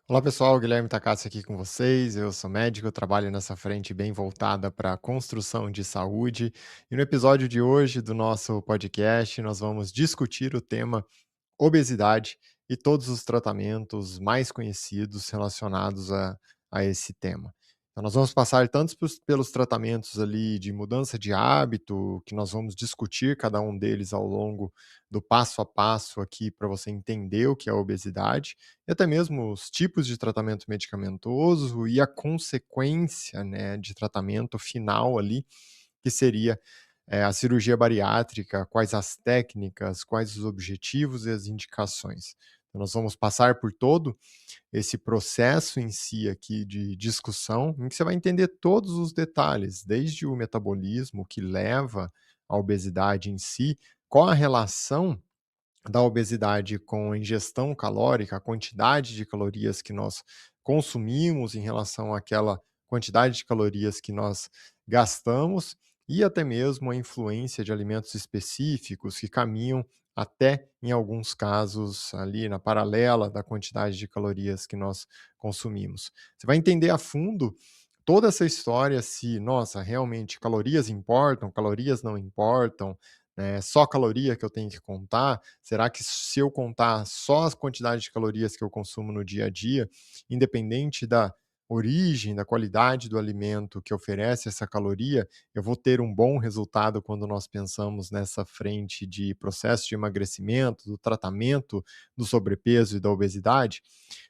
Olá pessoal, Guilherme Takassi aqui com vocês. Eu sou médico, trabalho nessa frente bem voltada para a construção de saúde. E no episódio de hoje do nosso podcast, nós vamos discutir o tema obesidade e todos os tratamentos mais conhecidos relacionados a esse tema. Então, nós vamos passar tanto pelos tratamentos ali de mudança de hábito, que nós vamos discutir cada um deles ao longo do passo a passo aqui para você entender o que é a obesidade, e até mesmo os tipos de tratamento medicamentoso e a consequência, né, de tratamento final ali, que seria a cirurgia bariátrica, quais as técnicas, quais os objetivos e as indicações. Então, nós vamos passar por todo esse processo em si aqui de discussão, em que você vai entender todos os detalhes, desde o metabolismo que leva à obesidade em si, qual a relação da obesidade com a ingestão calórica, a quantidade de calorias que nós consumimos em relação àquela quantidade de calorias que nós gastamos, e até mesmo a influência de alimentos específicos que caminham até, em alguns casos, ali na paralela da quantidade de calorias que nós consumimos. Você vai entender a fundo toda essa história, se, nossa, realmente calorias importam, calorias não importam, só caloria que eu tenho que contar? Será que se eu contar só as quantidades de calorias que eu consumo no dia a dia, independente da origem, da qualidade do alimento que oferece essa caloria, eu vou ter um bom resultado quando nós pensamos nessa frente de processo de emagrecimento, do tratamento do sobrepeso e da obesidade?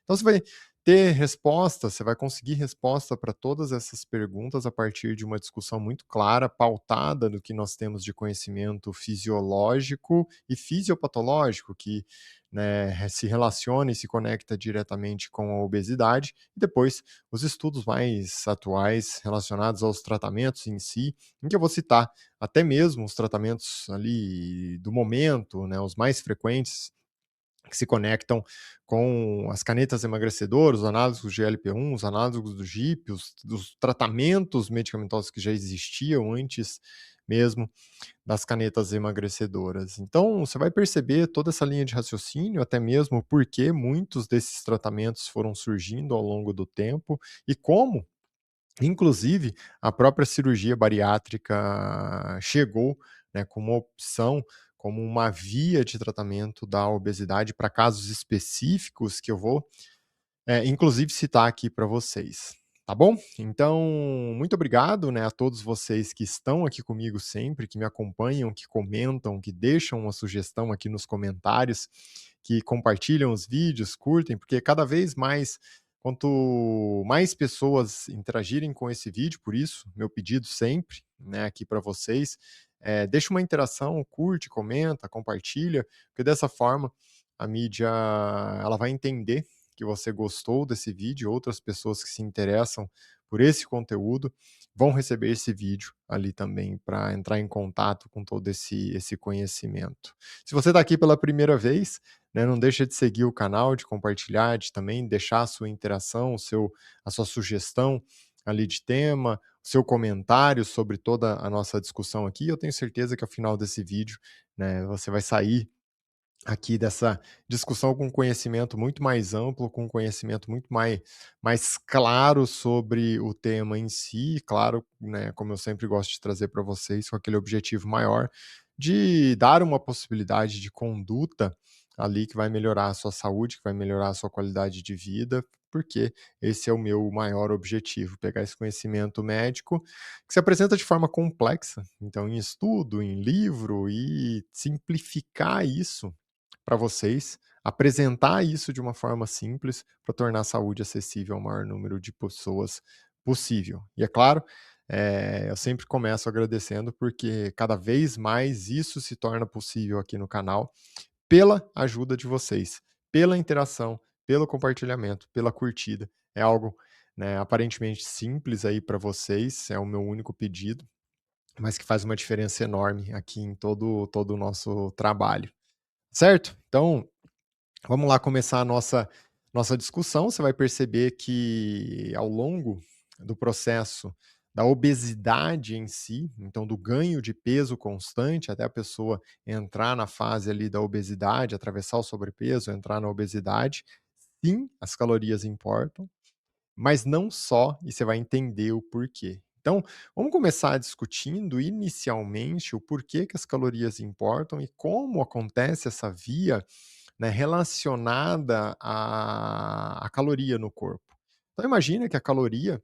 Então você vai ter resposta, você vai conseguir resposta para todas essas perguntas a partir de uma discussão muito clara, pautada no que nós temos de conhecimento fisiológico e fisiopatológico, que, né, se relaciona e se conecta diretamente com a obesidade, e depois os estudos mais atuais relacionados aos tratamentos em si, em que eu vou citar até mesmo os tratamentos ali do momento, né, os mais frequentes, que se conectam com as canetas emagrecedoras, os análogos de GLP-1, os análogos do GIP, dos tratamentos medicamentosos que já existiam antes mesmo das canetas emagrecedoras. Então, você vai perceber toda essa linha de raciocínio, até mesmo porque muitos desses tratamentos foram surgindo ao longo do tempo e como, inclusive, a própria cirurgia bariátrica chegou, né, como uma opção, como uma via de tratamento da obesidade para casos específicos que eu vou, inclusive citar aqui para vocês, tá bom? Então, muito obrigado, né, a todos vocês que estão aqui comigo sempre, que me acompanham, que comentam, que deixam uma sugestão aqui nos comentários, que compartilham os vídeos, curtem, porque cada vez mais, quanto mais pessoas interagirem com esse vídeo, por isso, meu pedido sempre, né, aqui para vocês, deixa uma interação, curte, comenta, compartilha, porque dessa forma a mídia ela vai entender que você gostou desse vídeo, outras pessoas que se interessam por esse conteúdo vão receber esse vídeo ali também para entrar em contato com todo esse conhecimento. Se você está aqui pela primeira vez, né, não deixa de seguir o canal, de compartilhar, de também deixar a sua interação, a sua sugestão ali de tema, o seu comentário sobre toda a nossa discussão aqui. Eu tenho certeza que ao final desse vídeo, né, você vai sair aqui dessa discussão com conhecimento muito mais amplo, com conhecimento muito mais claro sobre o tema em si, claro, né, como eu sempre gosto de trazer para vocês, com aquele objetivo maior de dar uma possibilidade de conduta ali que vai melhorar a sua saúde, que vai melhorar a sua qualidade de vida, porque esse é o meu maior objetivo, pegar esse conhecimento médico que se apresenta de forma complexa, então em estudo, em livro, e simplificar isso para vocês, apresentar isso de uma forma simples para tornar a saúde acessível ao maior número de pessoas possível. E é claro, eu sempre começo agradecendo, porque cada vez mais isso se torna possível aqui no canal, pela ajuda de vocês, pela interação, pelo compartilhamento, pela curtida. É algo, né, aparentemente simples aí para vocês, é o meu único pedido, mas que faz uma diferença enorme aqui em todo o nosso trabalho. Certo? Então, vamos lá começar a nossa discussão. Você vai perceber que ao longo do processo da obesidade em si, então do ganho de peso constante, até a pessoa entrar na fase ali da obesidade, atravessar o sobrepeso, entrar na obesidade, sim, as calorias importam, mas não só, e você vai entender o porquê. Então, vamos começar discutindo inicialmente o porquê que as calorias importam e como acontece essa via, né, relacionada à caloria no corpo. Então imagina que a caloria,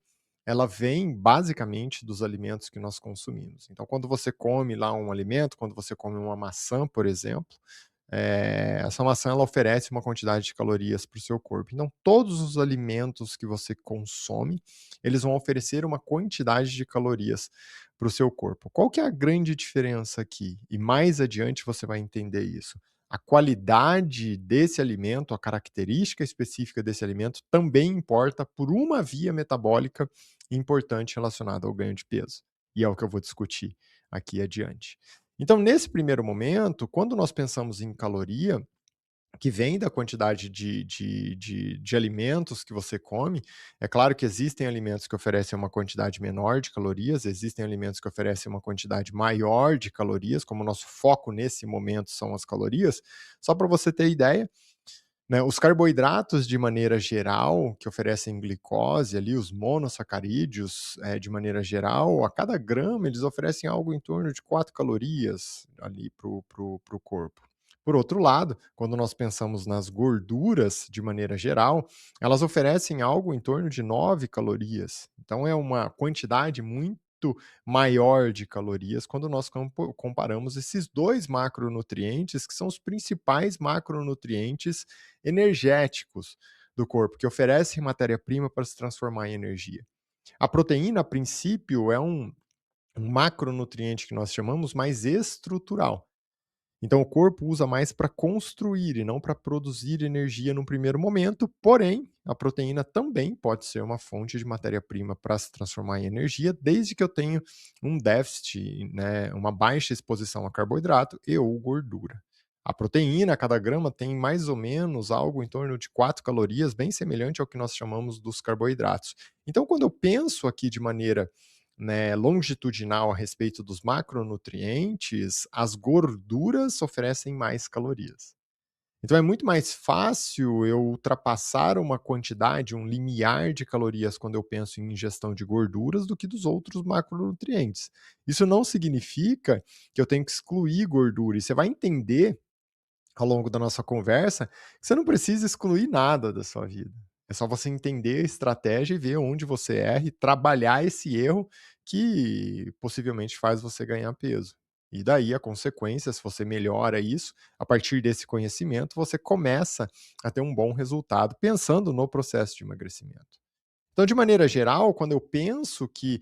ela vem basicamente dos alimentos que nós consumimos. Então quando você come lá um alimento, quando você come uma maçã, por exemplo, essa maçã ela oferece uma quantidade de calorias para o seu corpo. Então todos os alimentos que você consome, eles vão oferecer uma quantidade de calorias para o seu corpo. Qual que é a grande diferença aqui? E mais adiante você vai entender isso. A qualidade desse alimento, a característica específica desse alimento também importa por uma via metabólica importante relacionada ao ganho de peso. E é o que eu vou discutir aqui adiante. Então, nesse primeiro momento, quando nós pensamos em caloria, que vem da quantidade de alimentos que você come. É claro que existem alimentos que oferecem uma quantidade menor de calorias, existem alimentos que oferecem uma quantidade maior de calorias, como o nosso foco nesse momento são as calorias. Só para você ter ideia, né, os carboidratos, de maneira geral, que oferecem glicose ali, os monossacarídeos, de maneira geral, a cada grama eles oferecem algo em torno de 4 calorias ali para o corpo. Por outro lado, quando nós pensamos nas gorduras, de maneira geral, elas oferecem algo em torno de 9 calorias. Então é uma quantidade muito maior de calorias quando nós comparamos esses 2 macronutrientes, que são os principais macronutrientes energéticos do corpo, que oferecem matéria-prima para se transformar em energia. A proteína, a princípio, é um macronutriente que nós chamamos mais estrutural. Então, o corpo usa mais para construir e não para produzir energia no primeiro momento, porém, a proteína também pode ser uma fonte de matéria-prima para se transformar em energia, desde que eu tenha um déficit, né, uma baixa exposição a carboidrato e ou gordura. A proteína, a cada grama, tem mais ou menos algo em torno de 4 calorias, bem semelhante ao que nós chamamos dos carboidratos. Então, quando eu penso aqui de maneira, né, longitudinal a respeito dos macronutrientes, as gorduras oferecem mais calorias. Então é muito mais fácil eu ultrapassar uma quantidade, um limiar de calorias quando eu penso em ingestão de gorduras do que dos outros macronutrientes. Isso não significa que eu tenho que excluir gordura, e você vai entender ao longo da nossa conversa, você não precisa excluir nada da sua vida. É só você entender a estratégia e ver onde você erra e trabalhar esse erro que possivelmente faz você ganhar peso. E daí a consequência, se você melhora isso, a partir desse conhecimento, você começa a ter um bom resultado pensando no processo de emagrecimento. Então, de maneira geral, quando eu penso que,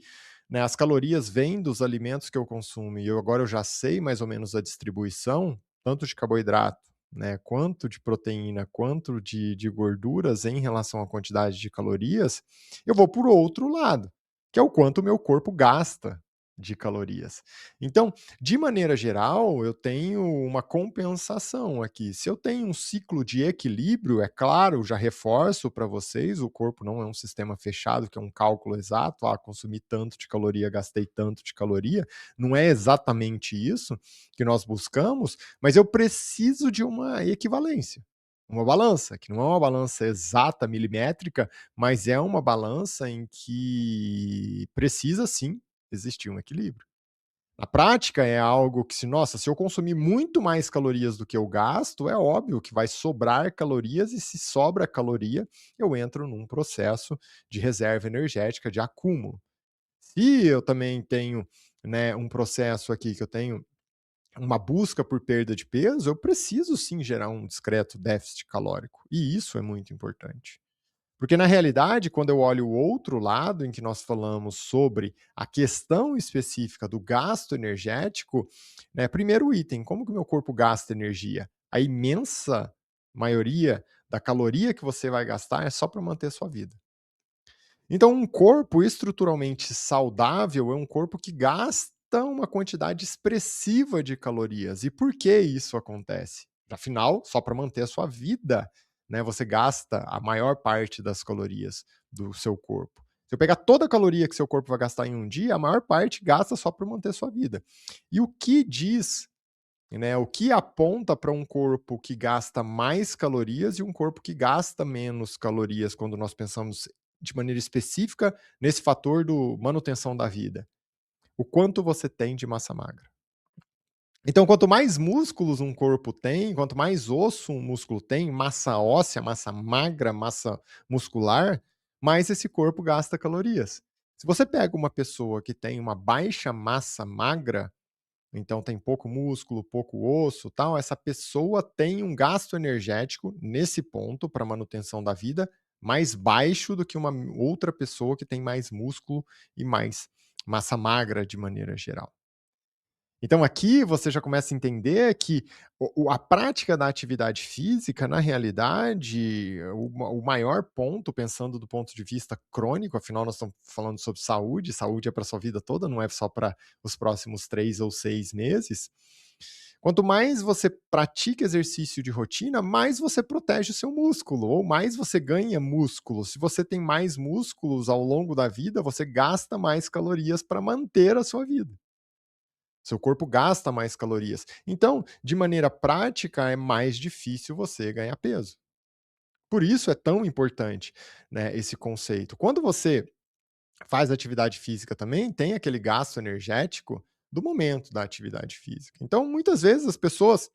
né, as calorias vêm dos alimentos que eu consumo e agora eu já sei mais ou menos a distribuição, tanto de carboidrato, né, quanto de proteína, quanto de gorduras em relação à quantidade de calorias, eu vou por outro lado, que é o quanto o meu corpo gasta de calorias. Então, de maneira geral, eu tenho uma compensação aqui. Se eu tenho um ciclo de equilíbrio, é claro, já reforço para vocês, o corpo não é um sistema fechado, que é um cálculo exato, consumi tanto de caloria, gastei tanto de caloria. Não é exatamente isso que nós buscamos, mas eu preciso de uma equivalência. Uma balança, que não é uma balança exata, milimétrica, mas é uma balança em que precisa sim existir um equilíbrio. Na prática, é algo que se eu consumir muito mais calorias do que eu gasto, é óbvio que vai sobrar calorias e se sobra caloria, eu entro num processo de reserva energética, de acúmulo. Se eu também tenho, né, um processo aqui que eu tenho uma busca por perda de peso, eu preciso sim gerar um discreto déficit calórico, e isso é muito importante. Porque na realidade, quando eu olho o outro lado, em que nós falamos sobre a questão específica do gasto energético, né, primeiro item, como que o meu corpo gasta energia? A imensa maioria da caloria que você vai gastar é só para manter a sua vida. Então, um corpo estruturalmente saudável é um corpo que gasta uma quantidade expressiva de calorias. E por que isso acontece? Afinal, só para manter a sua vida, né, você gasta a maior parte das calorias do seu corpo. Se eu pegar toda a caloria que seu corpo vai gastar em um dia, a maior parte gasta só para manter a sua vida. E o que diz né? O que aponta para um corpo que gasta mais calorias e um corpo que gasta menos calorias quando nós pensamos de maneira específica nesse fator do manutenção da vida. O quanto você tem de massa magra. Então, quanto mais músculos um corpo tem, quanto mais osso um músculo tem, massa óssea, massa magra, massa muscular, mais esse corpo gasta calorias. Se você pega uma pessoa que tem uma baixa massa magra, então tem pouco músculo, pouco osso, tal, essa pessoa tem um gasto energético nesse ponto para manutenção da vida mais baixo do que uma outra pessoa que tem mais músculo e mais massa magra de maneira geral. Então aqui você já começa a entender que a prática da atividade física, na realidade, o maior ponto, pensando do ponto de vista crônico, afinal nós estamos falando sobre saúde, saúde é para a sua vida toda, não é só para os próximos 3 ou 6 meses. Quanto mais você pratica exercício de rotina, mais você protege o seu músculo, ou mais você ganha músculo. Se você tem mais músculos ao longo da vida, você gasta mais calorias para manter a sua vida. Seu corpo gasta mais calorias. Então, de maneira prática, é mais difícil você ganhar peso. Por isso é tão importante, né, esse conceito. Quando você faz atividade física também, tem aquele gasto energético do momento da atividade física. Então, muitas vezes as pessoas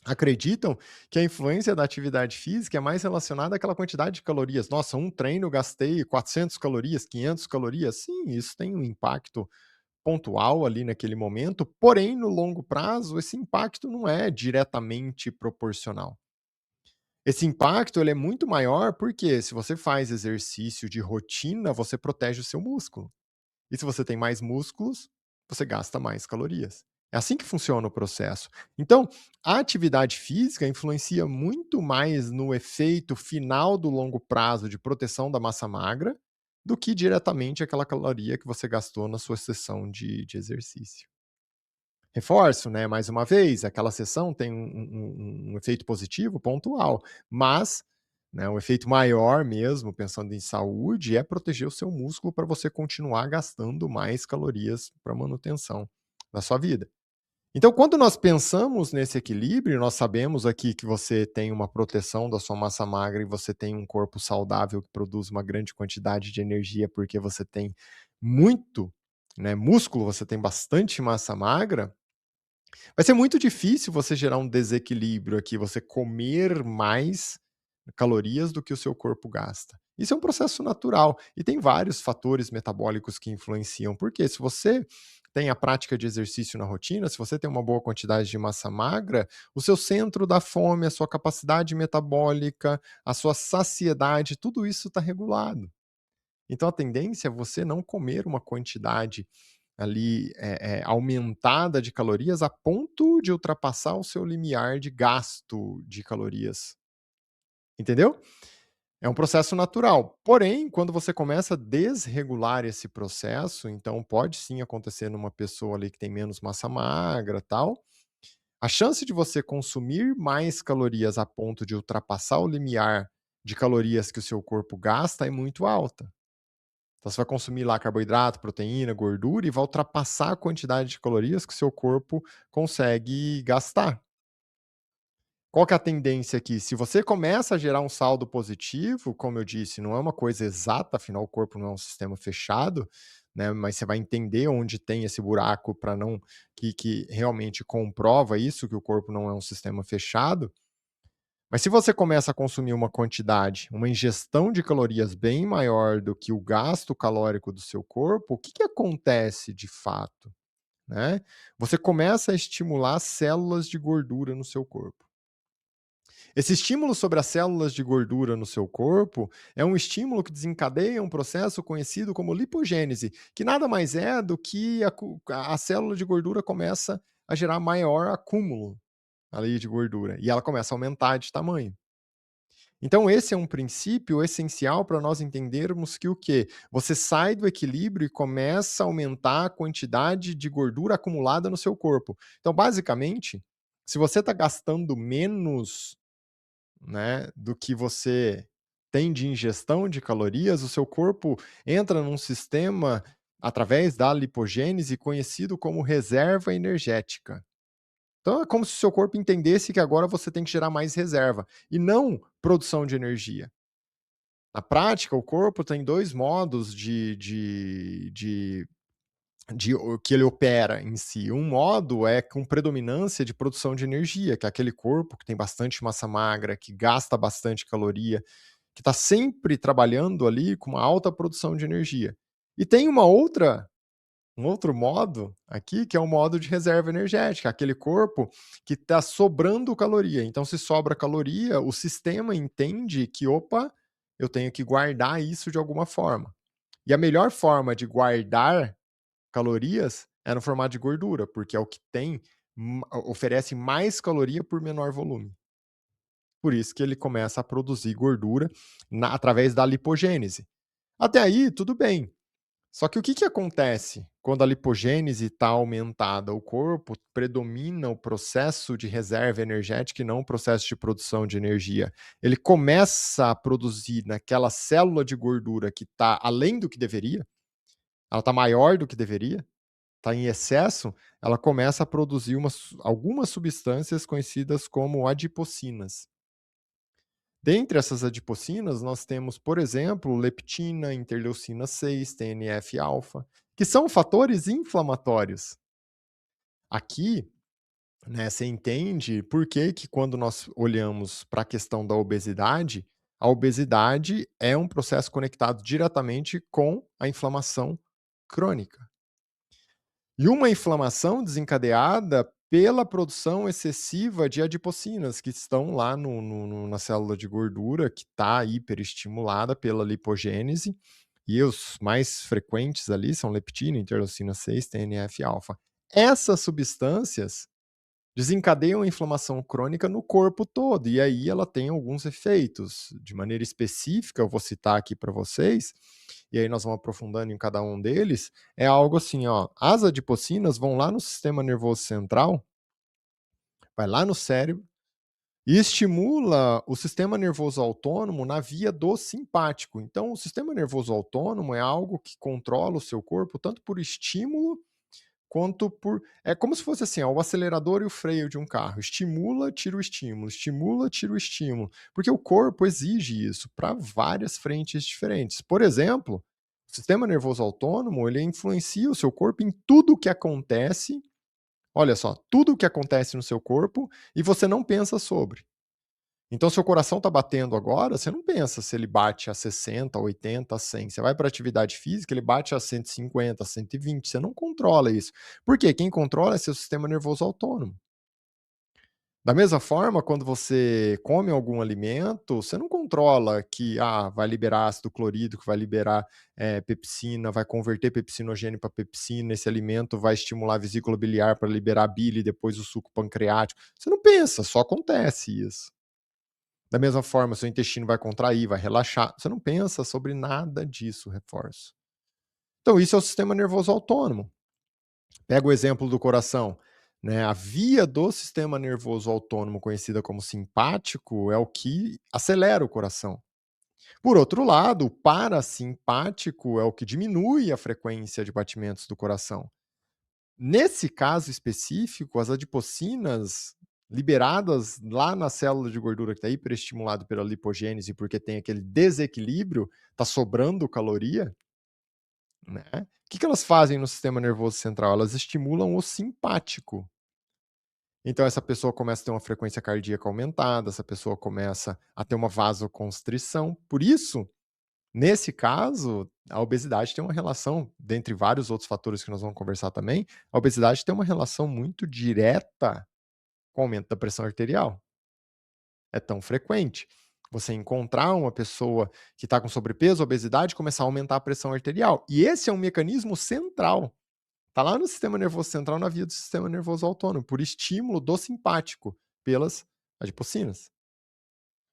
acreditam que a influência da atividade física é mais relacionada àquela quantidade de calorias. Nossa, um treino eu gastei 400 calorias, 500 calorias. Sim, isso tem um impacto pontual ali naquele momento, porém no longo prazo esse impacto não é diretamente proporcional. Esse impacto ele é muito maior porque se você faz exercício de rotina, você protege o seu músculo. E se você tem mais músculos, você gasta mais calorias. É assim que funciona o processo. Então, a atividade física influencia muito mais no efeito final do longo prazo de proteção da massa magra do que diretamente aquela caloria que você gastou na sua sessão de exercício. Reforço, né, mais uma vez, aquela sessão tem um efeito positivo pontual, mas, né, o efeito maior mesmo, pensando em saúde, é proteger o seu músculo para você continuar gastando mais calorias para manutenção da sua vida. Então, quando nós pensamos nesse equilíbrio, nós sabemos aqui que você tem uma proteção da sua massa magra e você tem um corpo saudável que produz uma grande quantidade de energia, porque você tem muito, né, músculo, você tem bastante massa magra. Vai ser muito difícil você gerar um desequilíbrio aqui, você comer mais calorias do que o seu corpo gasta. Isso é um processo natural e tem vários fatores metabólicos que influenciam, porque se você tem a prática de exercício na rotina, se você tem uma boa quantidade de massa magra, o seu centro da fome, a sua capacidade metabólica, a sua saciedade, tudo isso está regulado. Então a tendência é você não comer uma quantidade ali, aumentada de calorias a ponto de ultrapassar o seu limiar de gasto de calorias, entendeu? É um processo natural. Porém, quando você começa a desregular esse processo, então pode sim acontecer numa pessoa ali que tem menos massa magra, tal, a chance de você consumir mais calorias a ponto de ultrapassar o limiar de calorias que o seu corpo gasta é muito alta. Então você vai consumir lá carboidrato, proteína, gordura e vai ultrapassar a quantidade de calorias que o seu corpo consegue gastar. Qual que é a tendência aqui? Se você começa a gerar um saldo positivo, como eu disse, não é uma coisa exata, afinal o corpo não é um sistema fechado, né? Mas você vai entender onde tem esse buraco para não que realmente comprova isso, que o corpo não é um sistema fechado. Mas se você começa a consumir uma quantidade, uma ingestão de calorias bem maior do que o gasto calórico do seu corpo, o que que acontece de fato, né? Você começa a estimular células de gordura no seu corpo. Esse estímulo sobre as células de gordura no seu corpo é um estímulo que desencadeia um processo conhecido como lipogênese, que nada mais é do que a célula de gordura começa a gerar maior acúmulo ali de gordura e ela começa a aumentar de tamanho. Então esse é um princípio essencial para nós entendermos que o quê? Você sai do equilíbrio e começa a aumentar a quantidade de gordura acumulada no seu corpo. Então, basicamente, se você está gastando menos, né, do que você tem de ingestão de calorias, o seu corpo entra num sistema através da lipogênese conhecido como reserva energética. Então é como se o seu corpo entendesse que agora você tem que gerar mais reserva e não produção de energia. Na prática, o corpo tem 2 modos de o que ele opera em si. Um modo é com predominância de produção de energia, que é aquele corpo que tem bastante massa magra, que gasta bastante caloria, que está sempre trabalhando ali com uma alta produção de energia. E tem um outro modo aqui, que é o modo de reserva energética, aquele corpo que está sobrando caloria. Então, se sobra caloria, o sistema entende que, opa, eu tenho que guardar isso de alguma forma. E a melhor forma de guardar calorias é no formato de gordura, porque é o que tem, oferece mais caloria por menor volume. Por isso que ele começa a produzir gordura através da lipogênese. Até aí, tudo bem. Só que o que acontece quando a lipogênese está aumentada? O corpo predomina o processo de reserva energética e não o processo de produção de energia. Ele começa a produzir naquela célula de gordura que está além do que deveria, ela está maior do que deveria, está em excesso, ela começa a produzir algumas substâncias conhecidas como adipocinas. Dentre essas adipocinas, nós temos, por exemplo, leptina, interleucina 6, TNF-alfa, que são fatores inflamatórios. Aqui, né, você entende por que que quando nós olhamos para a questão da obesidade, a obesidade é um processo conectado diretamente com a inflamação crônica. E uma inflamação desencadeada pela produção excessiva de adipocinas, que estão lá na célula de gordura, que está hiperestimulada pela lipogênese, e os mais frequentes ali são leptina, interleucina 6, TNF-alfa. Essas substâncias desencadeiam a inflamação crônica no corpo todo, e aí ela tem alguns efeitos. De maneira específica, eu vou citar aqui para vocês, e aí nós vamos aprofundando em cada um deles, é algo assim, ó, as adipocinas vão lá no sistema nervoso central, vai lá no cérebro, e estimula o sistema nervoso autônomo na via do simpático. Então, o sistema nervoso autônomo é algo que controla o seu corpo tanto por estímulo quanto por. É como se fosse assim: ó, o acelerador e o freio de um carro. Estimula, tira o estímulo. Estimula, tira o estímulo. Porque o corpo exige isso para várias frentes diferentes. Por exemplo, o sistema nervoso autônomo ele influencia o seu corpo em tudo o que acontece. Olha só, tudo o que acontece no seu corpo e você não pensa sobre. Então, seu coração está batendo agora, você não pensa se ele bate a 60, 80, a 100. Você vai para atividade física, ele bate a 150, a 120. Você não controla isso. Por quê? Quem controla é seu sistema nervoso autônomo. Da mesma forma, quando você come algum alimento, você não controla que vai liberar ácido clorídrico, vai liberar pepsina, vai converter pepsinogênio para pepsina, esse alimento vai estimular a vesícula biliar para liberar bile e depois o suco pancreático. Você não pensa, só acontece isso. Da mesma forma, seu intestino vai contrair, vai relaxar. Você não pensa sobre nada disso, reforço. Então, isso é o sistema nervoso autônomo. Pega o exemplo do coração. Né? A via do sistema nervoso autônomo, conhecida como simpático, é o que acelera o coração. Por outro lado, o parasimpático é o que diminui a frequência de batimentos do coração. Nesse caso específico, as adipocinas liberadas lá na célula de gordura que está hiperestimulado pela lipogênese, porque tem aquele desequilíbrio, está sobrando caloria, né? O que elas fazem no sistema nervoso central? Elas estimulam o simpático. Então essa pessoa começa a ter uma frequência cardíaca aumentada, essa pessoa começa a ter uma vasoconstrição. Por isso, nesse caso, a obesidade tem uma relação, dentre vários outros fatores que nós vamos conversar também, a obesidade tem uma relação muito direta com o aumento da pressão arterial. É tão frequente você encontrar uma pessoa que está com sobrepeso, obesidade, e começar a aumentar a pressão arterial. E esse é um mecanismo central. Está lá no sistema nervoso central, na via do sistema nervoso autônomo, por estímulo do simpático, pelas adipocinas.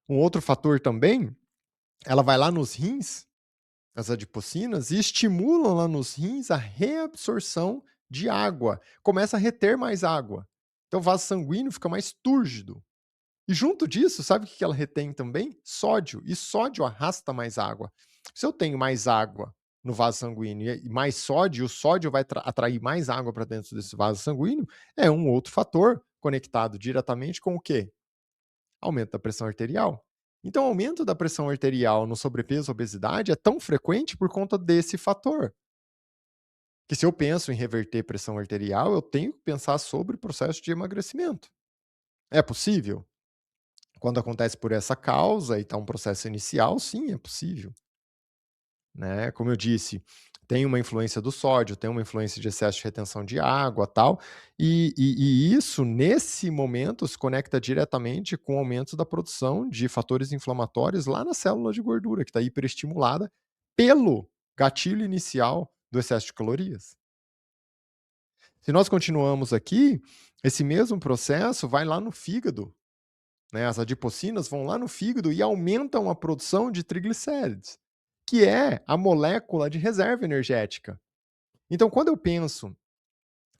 Um outro fator também, ela vai lá nos rins, as adipocinas, e estimulam lá nos rins a reabsorção de água. Começa a reter mais água. Então o vaso sanguíneo fica mais túrgido. E junto disso, sabe o que ela retém também? Sódio. E sódio arrasta mais água. Se eu tenho mais água no vaso sanguíneo e mais sódio, o sódio vai atrair mais água para dentro desse vaso sanguíneo, é um outro fator conectado diretamente com o quê? Aumento da pressão arterial. Então, o aumento da pressão arterial no sobrepeso e obesidade é tão frequente por conta desse fator. Que se eu penso em reverter pressão arterial, eu tenho que pensar sobre o processo de emagrecimento. É possível? Quando acontece por essa causa e está um processo inicial, sim, é possível. Né? Como eu disse, tem uma influência do sódio, tem uma influência de excesso de retenção de água, tal, e isso, nesse momento, se conecta diretamente com o aumento da produção de fatores inflamatórios lá na célula de gordura, que está hiperestimulada pelo gatilho inicial do excesso de calorias. Se nós continuamos aqui, esse mesmo processo vai lá no fígado, né? As adipocinas vão lá no fígado e aumentam a produção de triglicérides, que é a molécula de reserva energética. Então, quando eu penso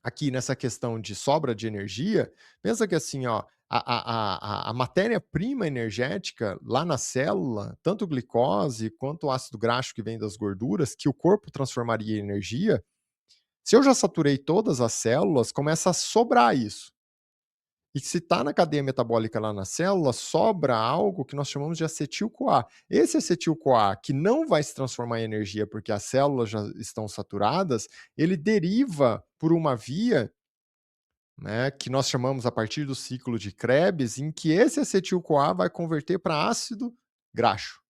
aqui nessa questão de sobra de energia, pensa que assim, ó, a matéria-prima energética lá na célula, tanto glicose quanto o ácido graxo que vem das gorduras, que o corpo transformaria em energia, se eu já saturei todas as células, começa a sobrar isso. E se está na cadeia metabólica lá na célula, sobra algo que nós chamamos de acetil-CoA. Esse acetil-CoA, que não vai se transformar em energia porque as células já estão saturadas, ele deriva por uma via, né, que nós chamamos a partir do ciclo de Krebs, em que esse acetil-CoA vai converter para ácido graxo.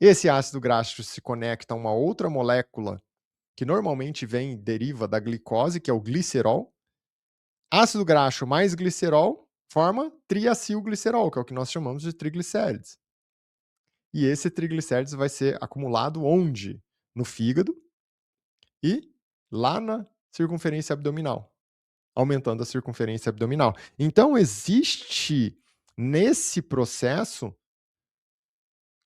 Esse ácido graxo se conecta a uma outra molécula que normalmente deriva da glicose, que é o glicerol. Ácido graxo mais glicerol forma triacilglicerol, que é o que nós chamamos de triglicérides. E esse triglicérides vai ser acumulado onde? No fígado e lá na circunferência abdominal, aumentando a circunferência abdominal. Então existe nesse processo.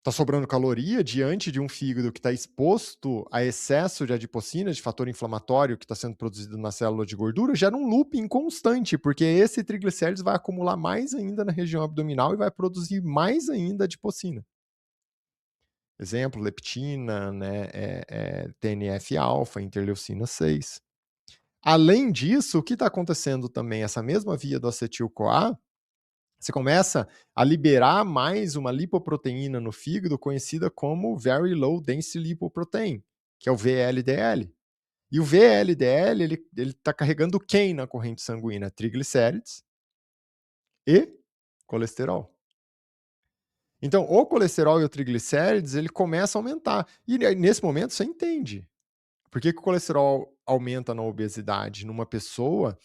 Está sobrando caloria diante de um fígado que está exposto a excesso de adipocina, de fator inflamatório que está sendo produzido na célula de gordura, gera um looping constante, porque esse triglicérides vai acumular mais ainda na região abdominal e vai produzir mais ainda adipocina. Exemplo, leptina, né, TNF-alfa, interleucina 6. Além disso, o que está acontecendo também, essa mesma via do acetil-CoA, você começa a liberar mais uma lipoproteína no fígado conhecida como Very Low Density Lipoprotein, que é o VLDL. E o VLDL, ele está carregando quem na corrente sanguínea? Triglicérides e colesterol. Então, o colesterol e o triglicérides, ele começa a aumentar. E nesse momento você entende. Por que o colesterol aumenta na obesidade? Numa pessoa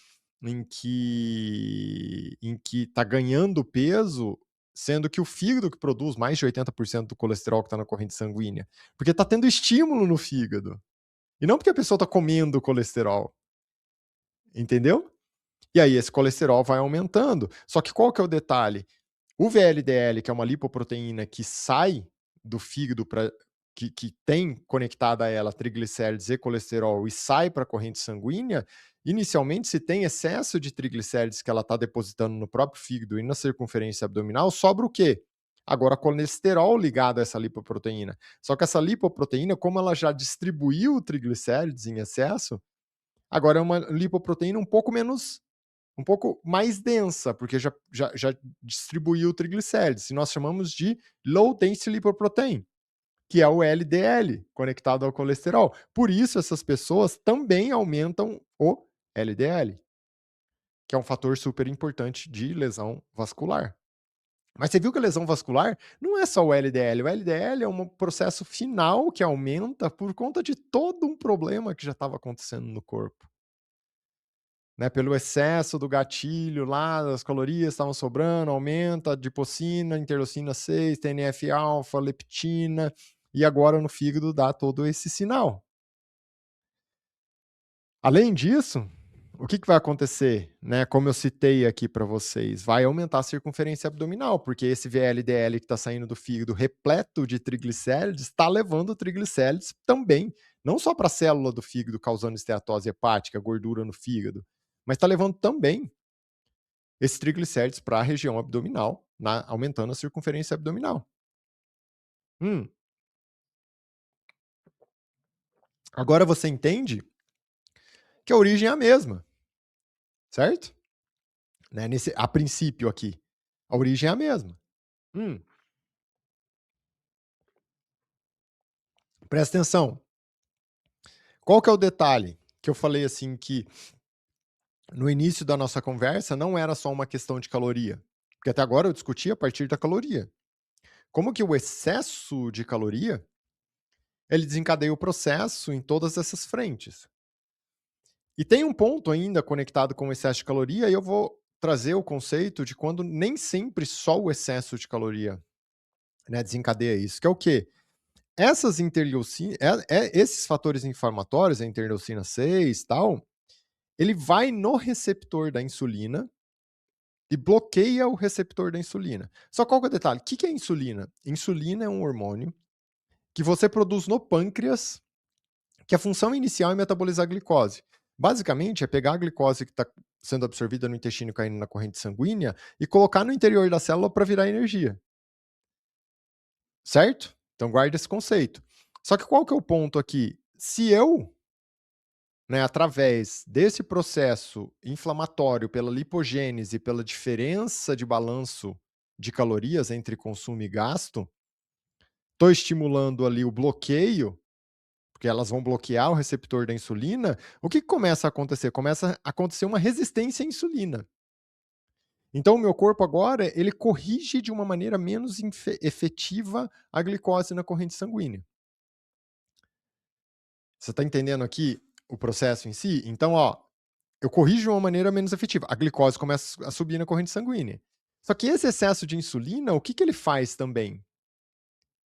em que está ganhando peso, sendo que o fígado que produz mais de 80% do colesterol que está na corrente sanguínea. Porque está tendo estímulo no fígado. E não porque a pessoa está comendo colesterol. Entendeu? E aí esse colesterol vai aumentando. Só que qual que é o detalhe? O VLDL, que é uma lipoproteína que sai do fígado que tem conectada a ela triglicérides e colesterol e sai para a corrente sanguínea, inicialmente, se tem excesso de triglicérides que ela está depositando no próprio fígado e na circunferência abdominal, sobra o quê? Agora, colesterol ligado a essa lipoproteína. Só que essa lipoproteína, como ela já distribuiu o triglicérides em excesso, agora é uma lipoproteína um pouco mais densa, porque já distribuiu o triglicérides. E nós chamamos de Low Density Lipoprotein, que é o LDL, conectado ao colesterol. Por isso, essas pessoas também aumentam o LDL, que é um fator super importante de lesão vascular. Mas você viu que a lesão vascular não é só o LDL. O LDL é um processo final que aumenta por conta de todo um problema que já estava acontecendo no corpo. Né, pelo excesso do gatilho lá, as calorias estavam sobrando, aumenta a adipocina, interleucina 6, TNF-alfa, leptina, e agora no fígado dá todo esse sinal. Além disso, o que vai acontecer, né? Como eu citei aqui para vocês, vai aumentar a circunferência abdominal, porque esse VLDL que está saindo do fígado repleto de triglicérides está levando triglicérides também, não só para a célula do fígado causando esteatose hepática, gordura no fígado, mas está levando também esses triglicérides para a região abdominal, aumentando a circunferência abdominal. Hum, Agora você entende que a origem é a mesma, certo? né, a princípio aqui. A origem é a mesma. Hum, Presta atenção. Qual que é o detalhe? Que eu falei assim que no início da nossa conversa não era só uma questão de caloria, porque até agora eu discuti a partir da caloria. Como que o excesso de caloria, ele desencadeia o processo em todas essas frentes. E tem um ponto ainda conectado com o excesso de caloria, e eu vou trazer o conceito de quando nem sempre só o excesso de caloria, né, desencadeia isso, que é o quê? Essas interleucinas, esses fatores inflamatórios, a interleucina 6 tal, ele vai no receptor da insulina e bloqueia o receptor da insulina. Só qual que é o detalhe? O que que é insulina? Insulina é um hormônio que você produz no pâncreas, que a função inicial é metabolizar a glicose. Basicamente, é pegar a glicose que está sendo absorvida no intestino e caindo na corrente sanguínea e colocar no interior da célula para virar energia. Certo? Então guarda esse conceito. Só que qual que é o ponto aqui? Se eu, né, através desse processo inflamatório, pela lipogênese, pela diferença de balanço de calorias entre consumo e gasto, estou estimulando ali o bloqueio, porque elas vão bloquear o receptor da insulina, o que começa a acontecer? Começa a acontecer uma resistência à insulina. Então, o meu corpo agora, ele corrige de uma maneira menos efetiva a glicose na corrente sanguínea. Você está entendendo aqui o processo em si? Então, ó, eu corrijo de uma maneira menos efetiva. A glicose começa a subir na corrente sanguínea. Só que esse excesso de insulina, o que que ele faz também?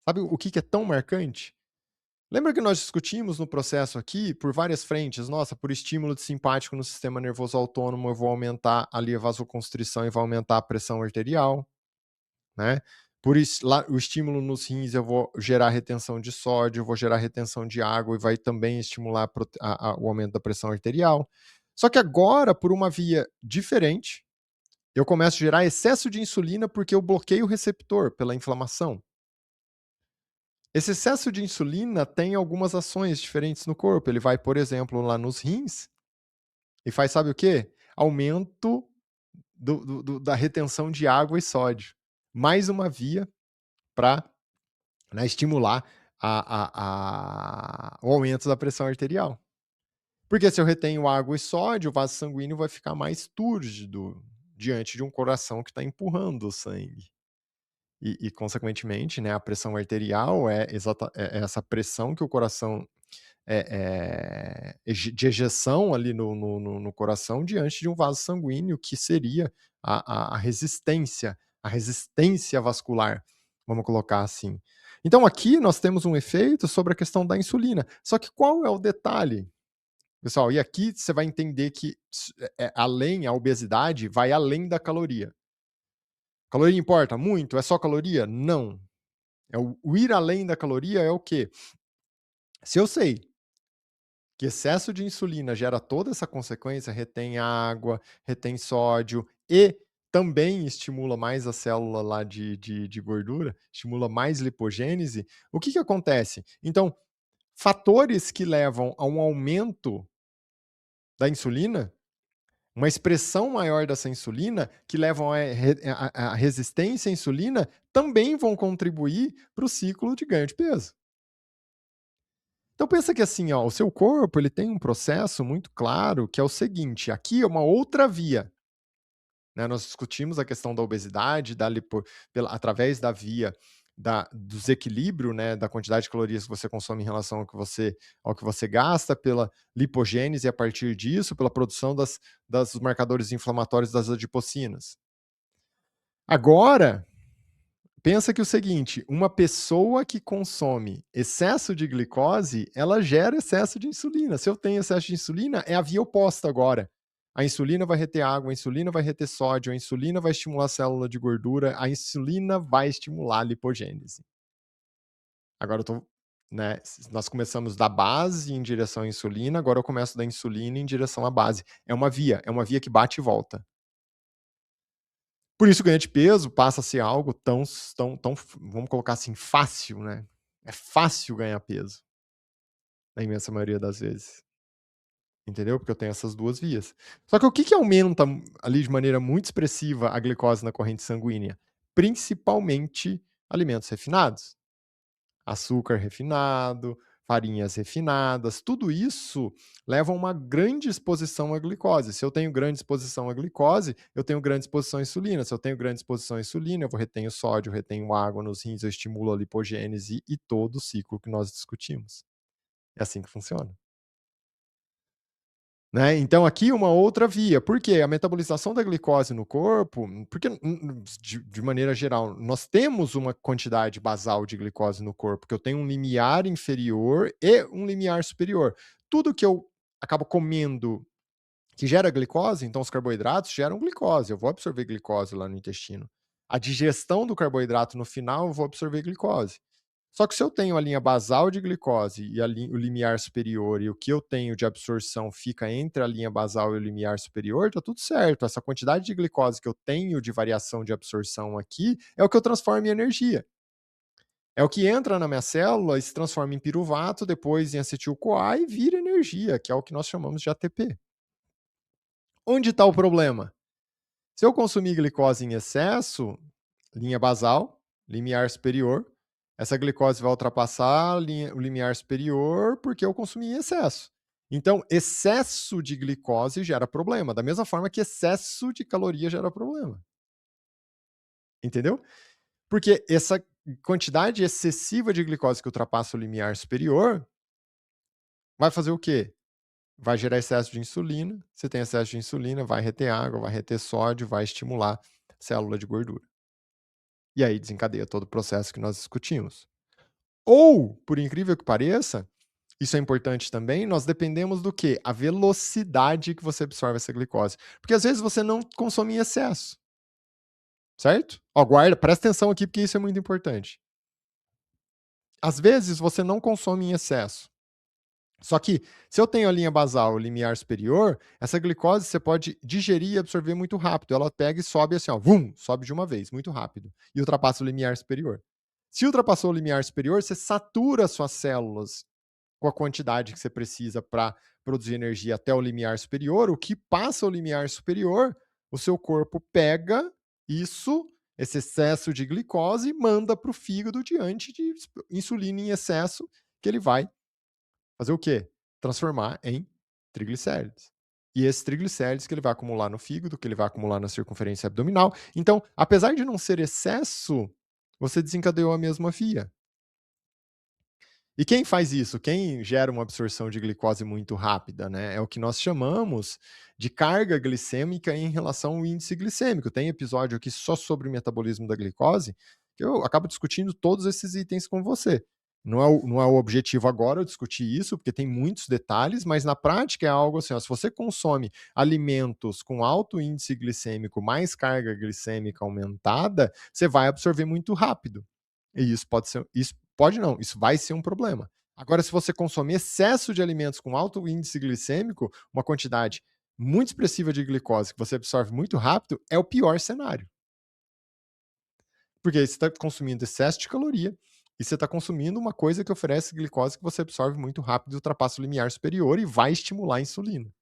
Sabe o que que é tão marcante? Lembra que nós discutimos no processo aqui por várias frentes? Nossa, por estímulo de simpático no sistema nervoso autônomo, eu vou aumentar ali a vasoconstrição e vai aumentar a pressão arterial, né? O estímulo nos rins, eu vou gerar retenção de sódio, eu vou gerar retenção de água e vai também estimular o aumento da pressão arterial. Só que agora, por uma via diferente, eu começo a gerar excesso de insulina porque eu bloqueio o receptor pela inflamação. Esse excesso de insulina tem algumas ações diferentes no corpo. Ele vai, por exemplo, lá nos rins e faz, sabe o quê? Aumento da retenção de água e sódio. Mais uma via para, né, estimular o aumento da pressão arterial. Porque se eu retenho água e sódio, o vaso sanguíneo vai ficar mais túrgido diante de um coração que está empurrando o sangue. Consequentemente, né, a pressão arterial é essa pressão que o coração de ejeção ali no coração diante de um vaso sanguíneo, que seria a resistência vascular, vamos colocar assim. Então aqui nós temos um efeito sobre a questão da insulina. Só que qual é o detalhe, pessoal? E aqui você vai entender que a obesidade vai além da caloria. Caloria importa muito? É só caloria? Não. O ir além da caloria é o quê? Se eu sei que excesso de insulina gera toda essa consequência, retém água, retém sódio e também estimula mais a célula lá de gordura, estimula mais lipogênese, o que que acontece? Então, fatores que levam a um aumento da insulina, uma expressão maior dessa insulina, que levam a resistência à insulina, também vão contribuir para o ciclo de ganho de peso. Então pensa que assim, ó, o seu corpo ele tem um processo muito claro que é o seguinte, aqui é uma outra via, né? Nós discutimos a questão da obesidade, através da via do desequilíbrio, né, da quantidade de calorias que você consome em relação ao que você gasta, pela lipogênese, e a partir disso, pela produção dos marcadores inflamatórios das adipocinas. Agora, pensa que o seguinte, uma pessoa que consome excesso de glicose, ela gera excesso de insulina. Se eu tenho excesso de insulina, é a via oposta agora. A insulina vai reter água, a insulina vai reter sódio, a insulina vai estimular a célula de gordura, a insulina vai estimular a lipogênese. Agora eu tô, né, nós começamos da base em direção à insulina, agora eu começo da insulina em direção à base. É uma via que bate e volta. Por isso ganhar de peso passa a ser algo tão, vamos colocar assim, fácil, né. É fácil ganhar peso, na imensa maioria das vezes. entendeu? Porque eu tenho essas 2 vias. Só que o que que aumenta ali de maneira muito expressiva a glicose na corrente sanguínea? Principalmente alimentos refinados. Açúcar refinado, farinhas refinadas, tudo isso leva a uma grande exposição à glicose. Se eu tenho grande exposição à glicose, eu tenho grande exposição à insulina. Se eu tenho grande exposição à insulina, eu vou retenho sódio, retenho água nos rins, eu estimulo a lipogênese e todo o ciclo que nós discutimos. É assim que funciona. Né, então aqui uma outra via, por quê? A metabolização da glicose no corpo, porque de maneira geral, nós temos uma quantidade basal de glicose no corpo, que eu tenho um limiar inferior e um limiar superior. Tudo que eu acabo comendo que gera glicose, então os carboidratos geram glicose, eu vou absorver glicose lá no intestino. A digestão do carboidrato no final, eu vou absorver glicose. Só que se eu tenho a linha basal de glicose e o limiar superior e o que eu tenho de absorção fica entre a linha basal e o limiar superior, tá tudo certo. Essa quantidade de glicose que eu tenho de variação de absorção aqui é o que eu transformo em energia. É o que entra na minha célula e se transforma em piruvato, depois em acetil-CoA e vira energia, que é o que nós chamamos de ATP. Onde está o problema? Se eu consumir glicose em excesso, linha basal, limiar superior, essa glicose vai ultrapassar o limiar superior porque eu consumi em excesso. Então, excesso de glicose gera problema, da mesma forma que excesso de caloria gera problema. Entendeu? Porque essa quantidade excessiva de glicose que ultrapassa o limiar superior vai fazer o quê? Vai gerar excesso de insulina. Se tem excesso de insulina, vai reter água, vai reter sódio, vai estimular célula de gordura. E aí desencadeia todo o processo que nós discutimos. Ou, por incrível que pareça, isso é importante também, nós dependemos do quê? A velocidade que você absorve essa glicose. Porque às vezes você não consome em excesso, certo? Ó, guarda, presta atenção aqui porque isso é muito importante. Às vezes você não consome em excesso. Só que, se eu tenho a linha basal, o limiar superior, essa glicose você pode digerir e absorver muito rápido. Ela pega e sobe assim, ó, vum, sobe de uma vez, muito rápido, e ultrapassa o limiar superior. Se ultrapassou o limiar superior, você satura suas células com a quantidade que você precisa para produzir energia até o limiar superior. O que passa o limiar superior, o seu corpo pega isso, esse excesso de glicose, e manda para o fígado diante de insulina em excesso, que ele vai fazer o quê? Transformar em triglicérides. E esses triglicérides que ele vai acumular no fígado, que ele vai acumular na circunferência abdominal. Então, apesar de não ser excesso, você desencadeou a mesma via. E quem faz isso? Quem gera uma absorção de glicose muito rápida, né? É o que nós chamamos de carga glicêmica em relação ao índice glicêmico. Tem episódio aqui só sobre o metabolismo da glicose, que eu acabo discutindo todos esses itens com você. Não é o objetivo agora eu discutir isso, porque tem muitos detalhes, mas na prática é algo assim: ó, se você consome alimentos com alto índice glicêmico mais carga glicêmica aumentada, você vai absorver muito rápido. E isso pode ser, isso pode não, isso vai ser um problema. Agora, se você consome excesso de alimentos com alto índice glicêmico, uma quantidade muito expressiva de glicose que você absorve muito rápido, é o pior cenário. Porque aí você está consumindo excesso de caloria e você está consumindo uma coisa que oferece glicose que você absorve muito rápido e ultrapassa o limiar superior e vai estimular a insulina.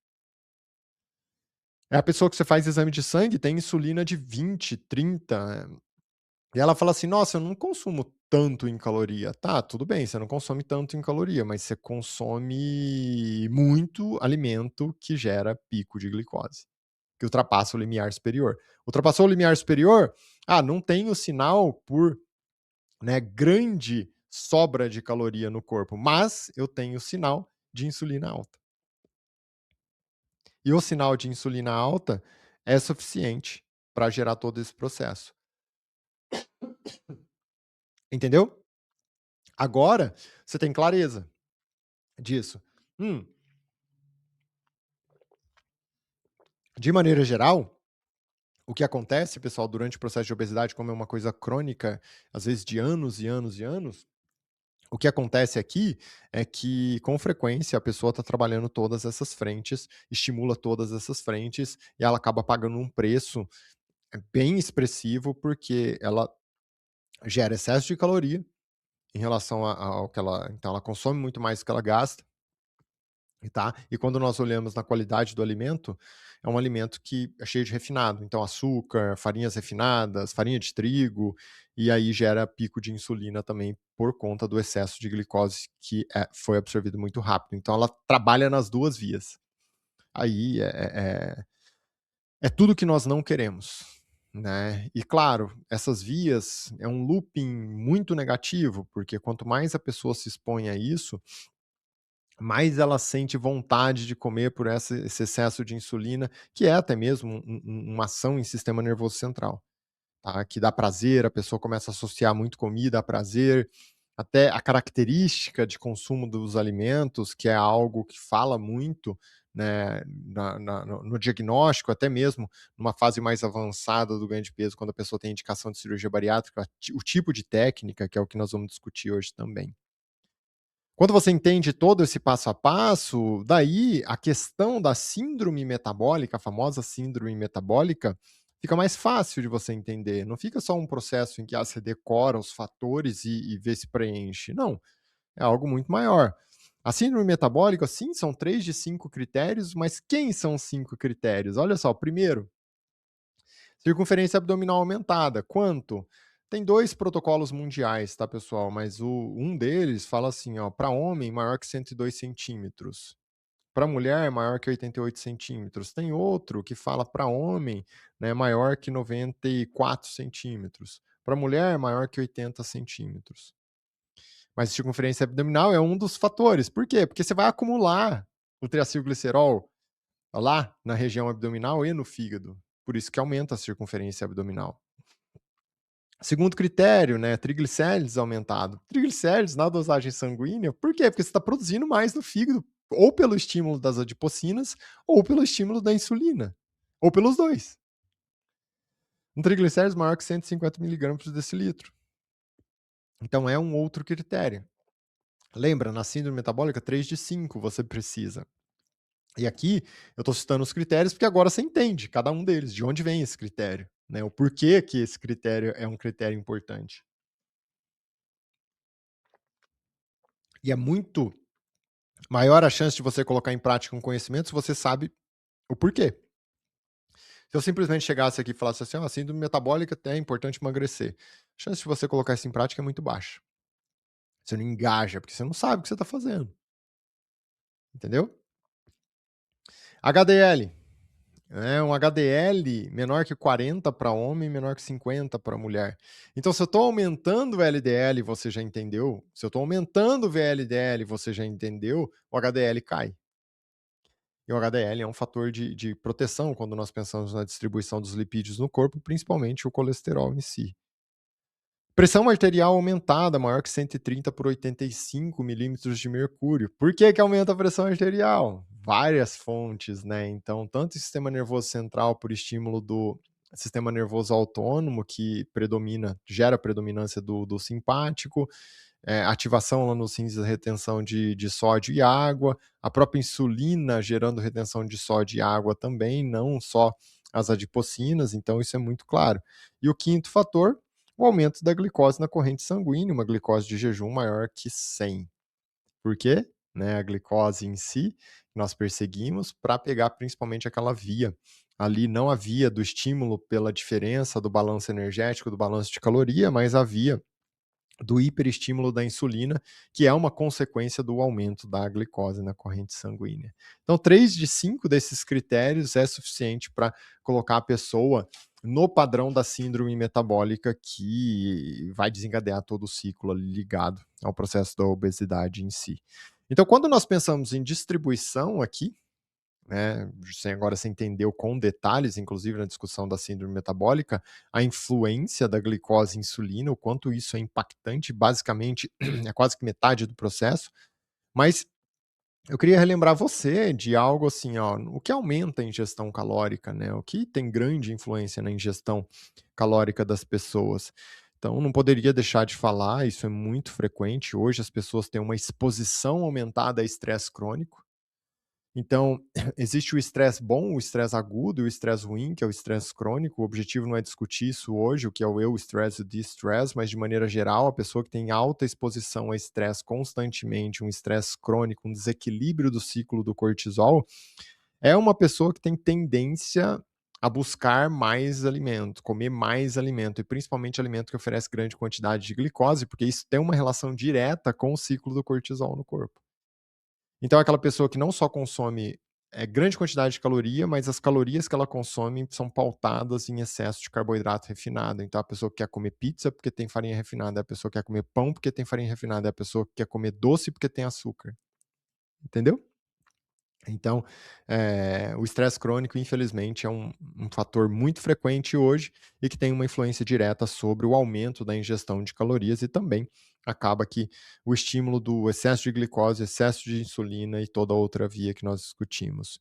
É a pessoa que você faz exame de sangue, tem insulina de 20, 30. E ela fala assim: "Nossa, eu não consumo tanto em caloria". Tá, tudo bem, você não consome tanto em caloria, mas você consome muito alimento que gera pico de glicose, que ultrapassa o limiar superior. Ultrapassou o limiar superior, não tem o sinal por, né, grande sobra de caloria no corpo, mas eu tenho sinal de insulina alta. E o sinal de insulina alta é suficiente para gerar todo esse processo. Entendeu? Agora você tem clareza disso. Hum, de maneira geral, o que acontece, pessoal, durante o processo de obesidade, como é uma coisa crônica, às vezes de anos e anos e anos, o que acontece aqui é que, com frequência, a pessoa está trabalhando todas essas frentes, estimula todas essas frentes, e ela acaba pagando um preço bem expressivo, porque ela gera excesso de caloria em relação ao que ela. Então, ela consome muito mais do que ela gasta, tá? E quando nós olhamos na qualidade do alimento, é um alimento que é cheio de refinado, então açúcar, farinhas refinadas, farinha de trigo, e aí gera pico de insulina também por conta do excesso de glicose que foi absorvido muito rápido. Então ela trabalha nas duas vias. Aí é tudo que nós não queremos, né? E claro, essas vias é um looping muito negativo, porque quanto mais a pessoa se expõe a isso, mais ela sente vontade de comer por esse excesso de insulina, que é até mesmo uma ação em sistema nervoso central, tá? Que dá prazer, a pessoa começa a associar muito comida a prazer, até a característica de consumo dos alimentos, que é algo que fala muito, né, no diagnóstico, até mesmo numa fase mais avançada do ganho de peso, quando a pessoa tem indicação de cirurgia bariátrica, o tipo de técnica, que é o que nós vamos discutir hoje também. Quando você entende todo esse passo a passo, daí a questão da síndrome metabólica, a famosa síndrome metabólica, fica mais fácil de você entender. Não fica só um processo em que você decora os fatores e vê se preenche. Não, é algo muito maior. A síndrome metabólica, sim, são 3 de 5 critérios, mas quem são os 5 critérios? Olha só, o primeiro, circunferência abdominal aumentada. Quanto? Tem 2 protocolos mundiais, tá, pessoal? Mas um deles fala assim, ó, para homem maior que 102 centímetros, para mulher maior que 88 centímetros. Tem outro que fala para homem, né, maior que 94 centímetros, para mulher maior que 80 centímetros. Mas circunferência abdominal é um dos fatores. Por quê? Porque você vai acumular o triacilglicerol lá na região abdominal e no fígado. Por isso que aumenta a circunferência abdominal. Segundo critério, né, triglicérides aumentado. Triglicérides na dosagem sanguínea, por quê? Porque você está produzindo mais no fígado, ou pelo estímulo das adipocinas, ou pelo estímulo da insulina, ou pelos dois. Um triglicérides maior que 150 miligramas por decilitro. Então é um outro critério. Lembra, na síndrome metabólica, 3 de 5 você precisa. E aqui eu estou citando os critérios porque agora você entende cada um deles, de onde vem esse critério, né? O porquê que esse critério é um critério importante. E é muito maior a chance de você colocar em prática um conhecimento se você sabe o porquê. Se eu simplesmente chegasse aqui e falasse assim, ó, síndrome metabólica é importante emagrecer. A chance de você colocar isso em prática é muito baixa. Você não engaja, porque você não sabe o que você está fazendo. Entendeu? HDL. Um HDL menor que 40 para homem, menor que 50 para mulher. Então, se eu estou aumentando o LDL, você já entendeu? Se eu estou aumentando o VLDL, você já entendeu? O HDL cai. E o HDL é um fator de proteção quando nós pensamos na distribuição dos lipídios no corpo, principalmente o colesterol em si. Pressão arterial aumentada, maior que 130 por 85 milímetros de mercúrio. Por que que aumenta a pressão arterial? Várias fontes, né? Então, tanto o sistema nervoso central por estímulo do sistema nervoso autônomo, que predomina, gera predominância do simpático, ativação lá nos rins da retenção de sódio e água, a própria insulina gerando retenção de sódio e água também, não só as adipocinas, então isso é muito claro. E o quinto fator, o aumento da glicose na corrente sanguínea, uma glicose de jejum maior que 100. Por quê? Né, a glicose em si, nós perseguimos para pegar principalmente aquela via ali, não a via do estímulo pela diferença do balanço energético, do balanço de caloria, mas a via do hiperestímulo da insulina, que é uma consequência do aumento da glicose na corrente sanguínea. Então, 3 de 5 desses critérios é suficiente para colocar a pessoa no padrão da síndrome metabólica que vai desencadear todo o ciclo ali ligado ao processo da obesidade em si. Então, quando nós pensamos em distribuição aqui, né, sem agora você entendeu com detalhes, inclusive na discussão da síndrome metabólica, a influência da glicose e insulina, o quanto isso é impactante, basicamente é quase que metade do processo, mas eu queria relembrar você de algo assim, ó, o que aumenta a ingestão calórica, né? O que tem grande influência na ingestão calórica das pessoas. Então, não poderia deixar de falar, isso é muito frequente. Hoje as pessoas têm uma exposição aumentada a estresse crônico. Então, existe o estresse bom, o estresse agudo e o estresse ruim, que é o estresse crônico. O objetivo não é discutir isso hoje, o que é o eustresse e o distress, mas de maneira geral, a pessoa que tem alta exposição a estresse constantemente, um estresse crônico, um desequilíbrio do ciclo do cortisol, é uma pessoa que tem tendência a buscar mais alimento, comer mais alimento, e principalmente alimento que oferece grande quantidade de glicose, porque isso tem uma relação direta com o ciclo do cortisol no corpo. Então é aquela pessoa que não só consome, grande quantidade de caloria, mas as calorias que ela consome são pautadas em excesso de carboidrato refinado. Então a pessoa que quer comer pizza porque tem farinha refinada, é a pessoa que quer comer pão porque tem farinha refinada, é a pessoa que quer comer doce porque tem açúcar, entendeu? Então, o estresse crônico, infelizmente, é um fator muito frequente hoje e que tem uma influência direta sobre o aumento da ingestão de calorias e também acaba que o estímulo do excesso de glicose, excesso de insulina e toda a outra via que nós discutimos.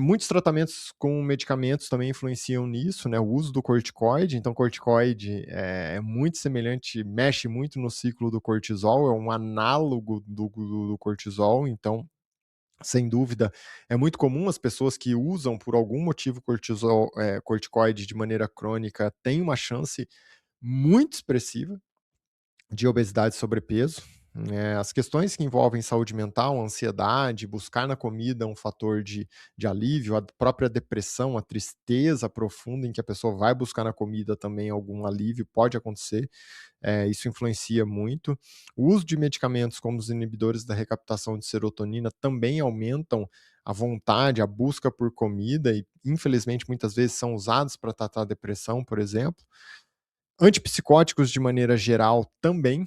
Muitos tratamentos com medicamentos também influenciam nisso, né? O uso do corticoide. Então, corticoide é muito semelhante, mexe muito no ciclo do cortisol, é um análogo do cortisol. Então, sem dúvida, é muito comum as pessoas que usam por algum motivo corticoide de maneira crônica têm uma chance muito expressiva de obesidade e sobrepeso. As questões que envolvem saúde mental, ansiedade, buscar na comida um fator de alívio, a própria depressão, a tristeza profunda em que a pessoa vai buscar na comida também algum alívio, pode acontecer. Isso influencia muito. O uso de medicamentos como os inibidores da recaptação de serotonina também aumentam a vontade, a busca por comida e, infelizmente, muitas vezes são usados para tratar a depressão, por exemplo. Antipsicóticos, de maneira geral, também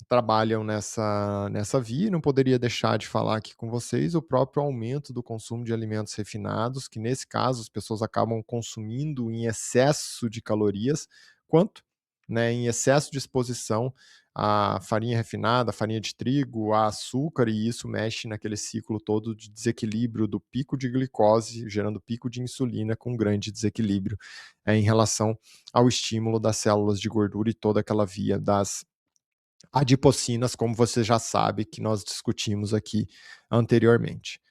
trabalham nessa via, e não poderia deixar de falar aqui com vocês o próprio aumento do consumo de alimentos refinados, que nesse caso as pessoas acabam consumindo em excesso de calorias, quanto, né, em excesso de exposição à farinha refinada, à farinha de trigo, a açúcar, e isso mexe naquele ciclo todo de desequilíbrio do pico de glicose, gerando pico de insulina com grande desequilíbrio em relação ao estímulo das células de gordura e toda aquela via das adipocinas, como você já sabe que nós discutimos aqui anteriormente.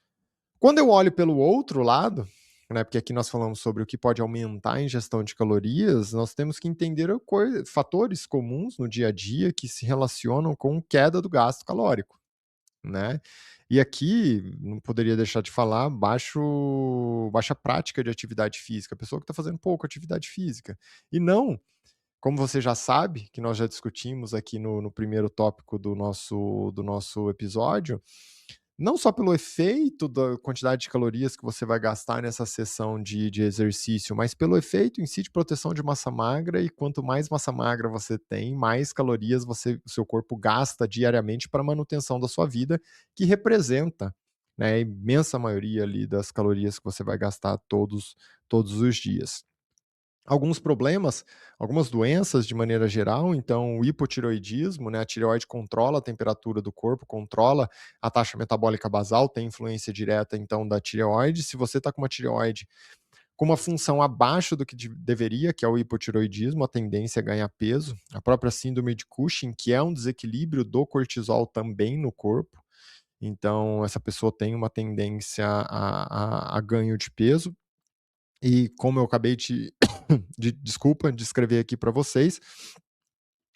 Quando eu olho pelo outro lado, né, porque aqui nós falamos sobre o que pode aumentar a ingestão de calorias, nós temos que entender fatores comuns no dia a dia que se relacionam com queda do gasto calórico, né? E aqui, não poderia deixar de falar, baixa prática de atividade física, a pessoa que está fazendo pouco atividade física. E não, como você já sabe, que nós já discutimos aqui no primeiro tópico do nosso episódio, não só pelo efeito da quantidade de calorias que você vai gastar nessa sessão de exercício, mas pelo efeito em si de proteção de massa magra, e quanto mais massa magra você tem, mais calorias o seu corpo gasta diariamente para a manutenção da sua vida, que representa, né, a imensa maioria ali das calorias que você vai gastar todos os dias. Alguns problemas, algumas doenças de maneira geral, então o hipotireoidismo, né, a tireoide controla a temperatura do corpo, controla a taxa metabólica basal, tem influência direta então da tireoide. Se você está com uma tireoide com uma função abaixo do que deveria, que é o hipotireoidismo, a tendência é ganhar peso. A própria síndrome de Cushing, que é um desequilíbrio do cortisol também no corpo, então essa pessoa tem uma tendência a ganho de peso. E como eu acabei de escrever aqui para vocês,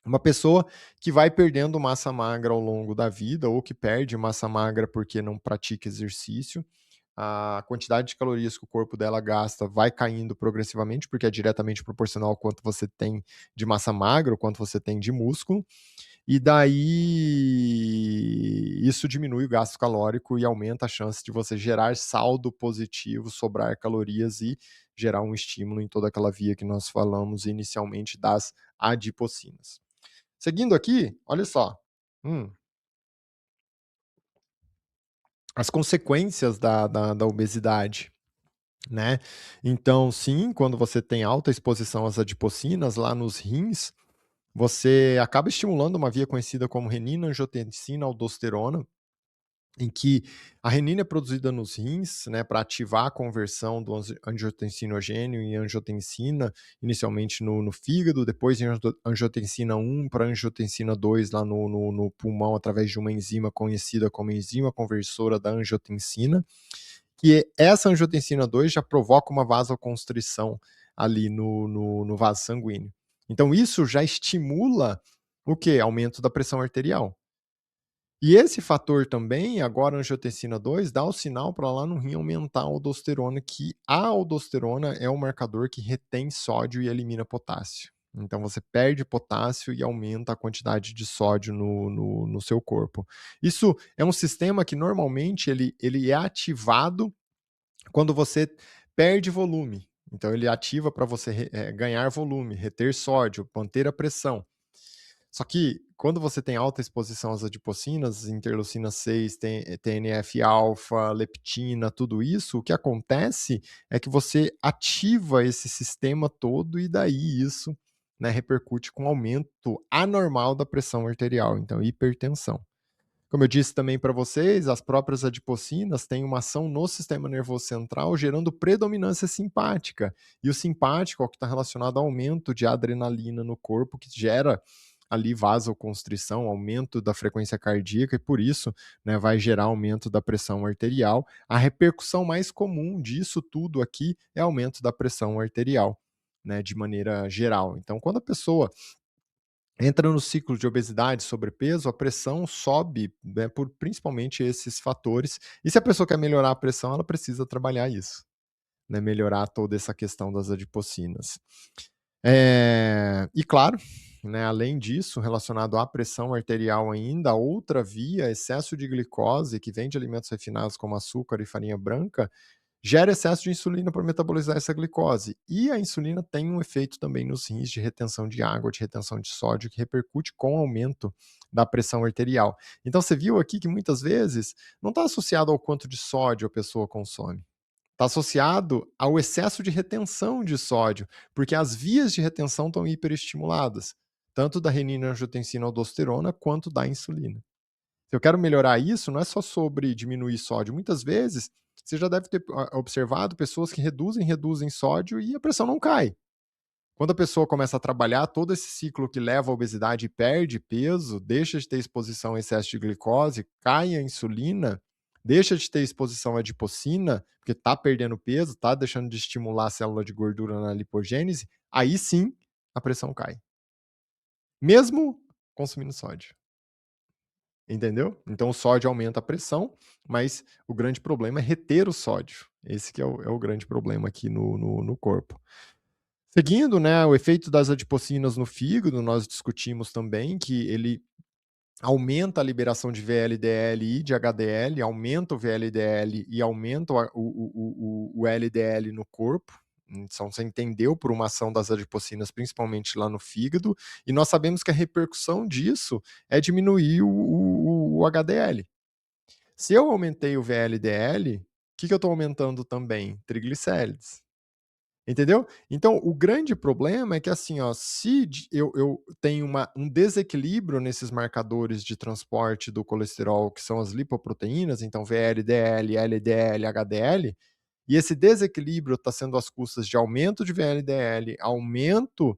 uma pessoa que vai perdendo massa magra ao longo da vida, ou que perde massa magra porque não pratica exercício, a quantidade de calorias que o corpo dela gasta vai caindo progressivamente, porque é diretamente proporcional ao quanto você tem de massa magra, o quanto você tem de músculo. E daí isso diminui o gasto calórico e aumenta a chance de você gerar saldo positivo, sobrar calorias e gerar um estímulo em toda aquela via que nós falamos inicialmente das adipocinas. Seguindo aqui, olha só, hum, as consequências da obesidade, né? Então, sim, quando você tem alta exposição às adipocinas lá nos rins, você acaba estimulando uma via conhecida como renina-angiotensina-aldosterona, em que a renina é produzida nos rins, né, para ativar a conversão do angiotensinogênio em angiotensina, inicialmente no fígado, depois em angiotensina 1 para angiotensina 2 lá no pulmão, através de uma enzima conhecida como enzima conversora da angiotensina, que essa angiotensina 2 já provoca uma vasoconstrição ali no vaso sanguíneo. Então isso já estimula o quê? Aumento da pressão arterial. E esse fator também, agora a angiotensina 2, dá o sinal para lá no rim aumentar a aldosterona, que a aldosterona é o marcador que retém sódio e elimina potássio. Então você perde potássio e aumenta a quantidade de sódio no seu corpo. Isso é um sistema que normalmente ele é ativado quando você perde volume. Então ele ativa para você ganhar volume, reter sódio, manter a pressão. Só que quando você tem alta exposição às adipocinas, interleucina 6, TNF-alfa, leptina, tudo isso, o que acontece é que você ativa esse sistema todo e daí isso, né, repercute com aumento anormal da pressão arterial, então hipertensão. Como eu disse também para vocês, as próprias adipocinas têm uma ação no sistema nervoso central, gerando predominância simpática. E o simpático é o que está relacionado ao aumento de adrenalina no corpo, que gera ali vasoconstrição, aumento da frequência cardíaca, e por isso, né, vai gerar aumento da pressão arterial. A repercussão mais comum disso tudo aqui é aumento da pressão arterial, né, de maneira geral. Então, quando a pessoa entra no ciclo de obesidade, sobrepeso, a pressão sobe, né, por principalmente esses fatores. E se a pessoa quer melhorar a pressão, ela precisa trabalhar isso, né, melhorar toda essa questão das adipocinas. E claro, né, além disso, relacionado à pressão arterial ainda, outra via, excesso de glicose, que vem de alimentos refinados como açúcar e farinha branca, gera excesso de insulina para metabolizar essa glicose. E a insulina tem um efeito também nos rins de retenção de água, de retenção de sódio, que repercute com o aumento da pressão arterial. Então você viu aqui que muitas vezes não está associado ao quanto de sódio a pessoa consome. Está associado ao excesso de retenção de sódio, porque as vias de retenção estão hiperestimuladas, tanto da renina, angiotensina, aldosterona, quanto da insulina. Se eu quero melhorar isso, não é só sobre diminuir sódio. Muitas vezes, você já deve ter observado pessoas que reduzem sódio e a pressão não cai. Quando a pessoa começa a trabalhar todo esse ciclo que leva à obesidade e perde peso, deixa de ter exposição a excesso de glicose, cai a insulina, deixa de ter exposição à adipocina, porque está perdendo peso, está deixando de estimular a célula de gordura na lipogênese, aí sim a pressão cai. Mesmo consumindo sódio. Entendeu? Então o sódio aumenta a pressão, mas o grande problema é reter o sódio. Esse que é o grande problema aqui no corpo. Seguindo, né, o efeito das adipocinas no fígado, nós discutimos também que ele aumenta a liberação de VLDL e de HDL, aumenta o VLDL e aumenta o LDL no corpo. Então, você entendeu por uma ação das adipocinas, principalmente lá no fígado, e nós sabemos que a repercussão disso é diminuir o HDL. Se eu aumentei o VLDL, o que eu estou aumentando também? Triglicérides. Entendeu? Então, o grande problema é que, assim, ó, se eu tenho um desequilíbrio nesses marcadores de transporte do colesterol, que são as lipoproteínas, então VLDL, LDL, HDL, e esse desequilíbrio está sendo às custas de aumento de VLDL, aumento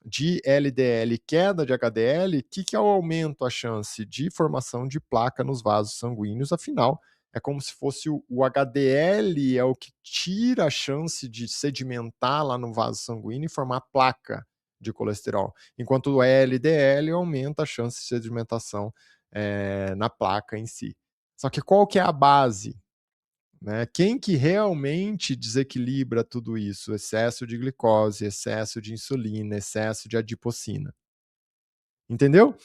de LDL, queda de HDL, que aumenta a chance de formação de placa nos vasos sanguíneos, afinal, é como se fosse o HDL é o que tira a chance de sedimentar lá no vaso sanguíneo e formar placa de colesterol, enquanto o LDL aumenta a chance de sedimentação na placa em si. Só que qual que é a base? Né? Quem que realmente desequilibra tudo isso? Excesso de glicose, excesso de insulina, excesso de adipocina. Entendeu?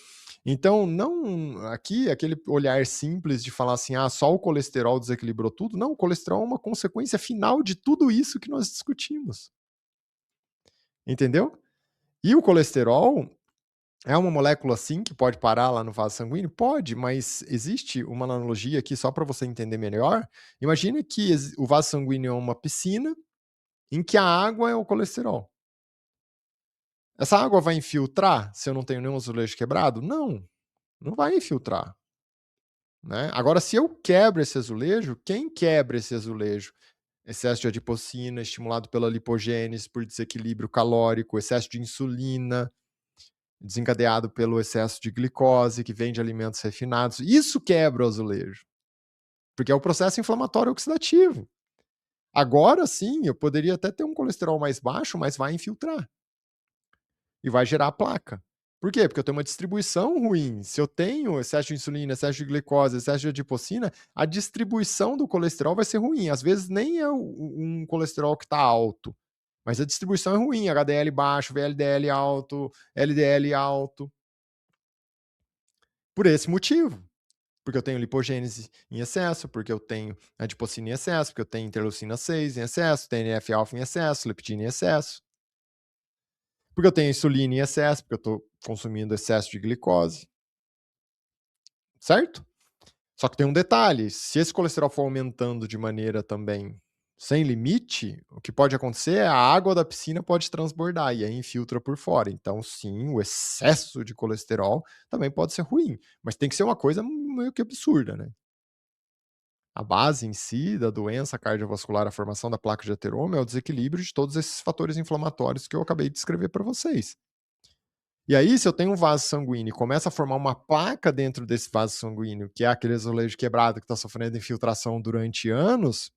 Então, não aqui aquele olhar simples de falar assim, só o colesterol desequilibrou tudo. Não, o colesterol é uma consequência final de tudo isso que nós discutimos. Entendeu? E o colesterol é uma molécula, sim, que pode parar lá no vaso sanguíneo? Pode, mas existe uma analogia aqui só para você entender melhor. Imagine que o vaso sanguíneo é uma piscina em que a água é o colesterol. Essa água vai infiltrar se eu não tenho nenhum azulejo quebrado? Não, não vai infiltrar. né. Agora se eu quebro esse azulejo, quem quebra esse azulejo? Excesso de adipocina, estimulado pela lipogênese, por desequilíbrio calórico, excesso de insulina, desencadeado pelo excesso de glicose, que vem de alimentos refinados. Isso quebra o azulejo, porque é o processo inflamatório oxidativo. Agora sim, eu poderia até ter um colesterol mais baixo, mas vai infiltrar e vai gerar a placa. Por quê? Porque eu tenho uma distribuição ruim. Se eu tenho excesso de insulina, excesso de glicose, excesso de adipocina, a distribuição do colesterol vai ser ruim. Às vezes nem é um colesterol que está alto, mas a distribuição é ruim. HDL baixo, VLDL alto, LDL alto. Por esse motivo. Porque eu tenho lipogênese em excesso, porque eu tenho adipocina em excesso, porque eu tenho interleucina 6 em excesso, TNF-alfa em excesso, leptina em excesso. Porque eu tenho insulina em excesso, porque eu estou consumindo excesso de glicose, certo? Só que tem um detalhe: se esse colesterol for aumentando de maneira também sem limite, o que pode acontecer é a água da piscina pode transbordar e aí infiltra por fora. Então, sim, o excesso de colesterol também pode ser ruim, mas tem que ser uma coisa meio que absurda, né? A base em si da doença cardiovascular, a formação da placa de ateroma, é o desequilíbrio de todos esses fatores inflamatórios que eu acabei de descrever para vocês. E aí, se eu tenho um vaso sanguíneo e começa a formar uma placa dentro desse vaso sanguíneo, que é aquele azulejo quebrado que está sofrendo infiltração durante anos,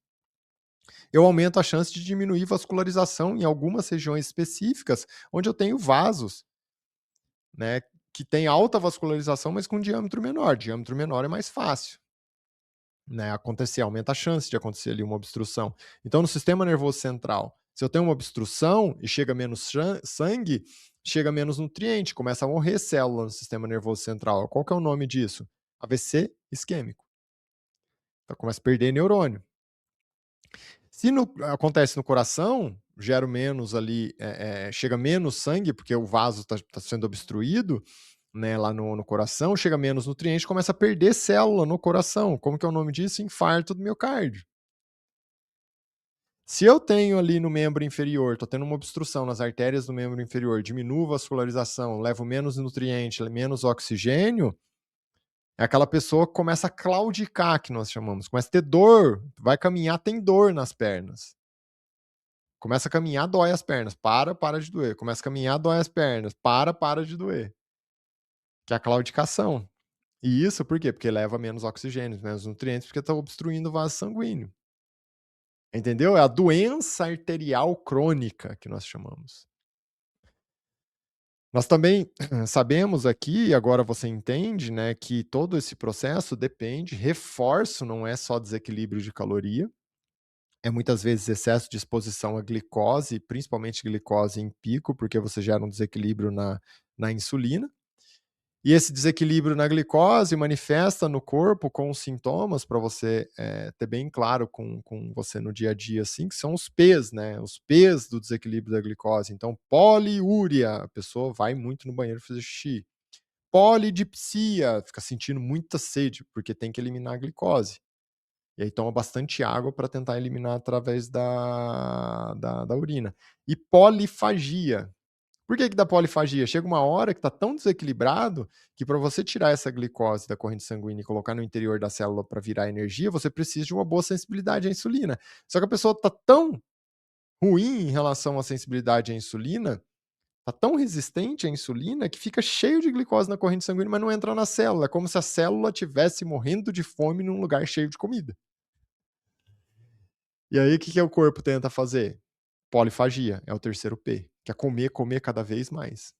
eu aumento a chance de diminuir vascularização em algumas regiões específicas, onde eu tenho vasos, né, que tem alta vascularização, mas com diâmetro menor. Diâmetro menor é mais fácil, né, acontecer, aumenta a chance de acontecer ali uma obstrução. Então, no sistema nervoso central, se eu tenho uma obstrução e chega menos sangue, chega menos nutriente, começa a morrer célula no sistema nervoso central. Qual que é o nome disso? AVC isquêmico. Então, começa a perder neurônio. Se acontece no coração, gera menos ali, chega menos sangue, porque o vaso está sendo obstruído, né, lá no coração, chega menos nutriente, começa a perder célula no coração. Como que é o nome disso? Infarto do miocárdio. Se eu tenho ali no membro inferior, estou tendo uma obstrução nas artérias do membro inferior, diminuo a vascularização, levo menos nutriente, menos oxigênio, é aquela pessoa que começa a claudicar, que nós chamamos, começa a ter dor, vai caminhar, tem dor nas pernas. Começa a caminhar, dói as pernas, para de doer. Começa a caminhar, dói as pernas, para de doer. Que é a claudicação. E isso por quê? Porque leva menos oxigênio, menos nutrientes, porque está obstruindo o vaso sanguíneo. Entendeu? É a doença arterial crônica que nós chamamos. Nós também sabemos aqui, e agora você entende, né, que todo esse processo depende, reforço, não é só desequilíbrio de caloria, é muitas vezes excesso de exposição à glicose, principalmente glicose em pico, porque você gera um desequilíbrio na insulina. E esse desequilíbrio na glicose manifesta no corpo com os sintomas, para você ter bem claro com você no dia a dia, assim, que são os P's, né? Os P's do desequilíbrio da glicose. Então, poliúria, a pessoa vai muito no banheiro fazer xixi. Polidipsia, fica sentindo muita sede, porque tem que eliminar a glicose. E aí toma bastante água para tentar eliminar através da urina. E polifagia. Por que dá polifagia? Chega uma hora que está tão desequilibrado que para você tirar essa glicose da corrente sanguínea e colocar no interior da célula para virar energia, você precisa de uma boa sensibilidade à insulina. Só que a pessoa está tão ruim em relação à sensibilidade à insulina, está tão resistente à insulina que fica cheio de glicose na corrente sanguínea, mas não entra na célula. É como se a célula estivesse morrendo de fome num lugar cheio de comida. E aí, o que o corpo tenta fazer? Polifagia, é o terceiro P, que é comer, comer cada vez mais,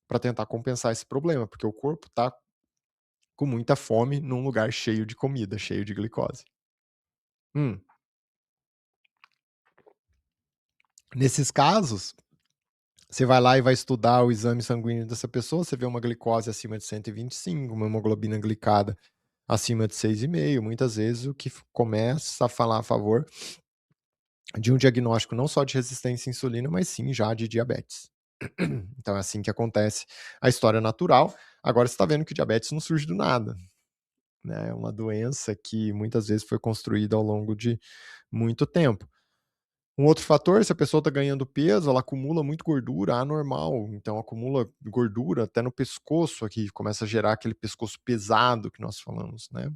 para tentar compensar esse problema, porque o corpo está com muita fome num lugar cheio de comida, cheio de glicose. Hum. Nesses casos, você vai lá e vai estudar o exame sanguíneo dessa pessoa, você vê uma glicose acima de 125, uma hemoglobina glicada acima de 6,5, muitas vezes o que começa a falar a favor de um diagnóstico não só de resistência à insulina, mas sim já de diabetes. Então é assim que acontece a história natural. Agora você está vendo que o diabetes não surge do nada, né? É uma doença que muitas vezes foi construída ao longo de muito tempo. Um outro fator, se a pessoa está ganhando peso, ela acumula muito gordura anormal, então acumula gordura até no pescoço aqui, começa a gerar aquele pescoço pesado que nós falamos, né?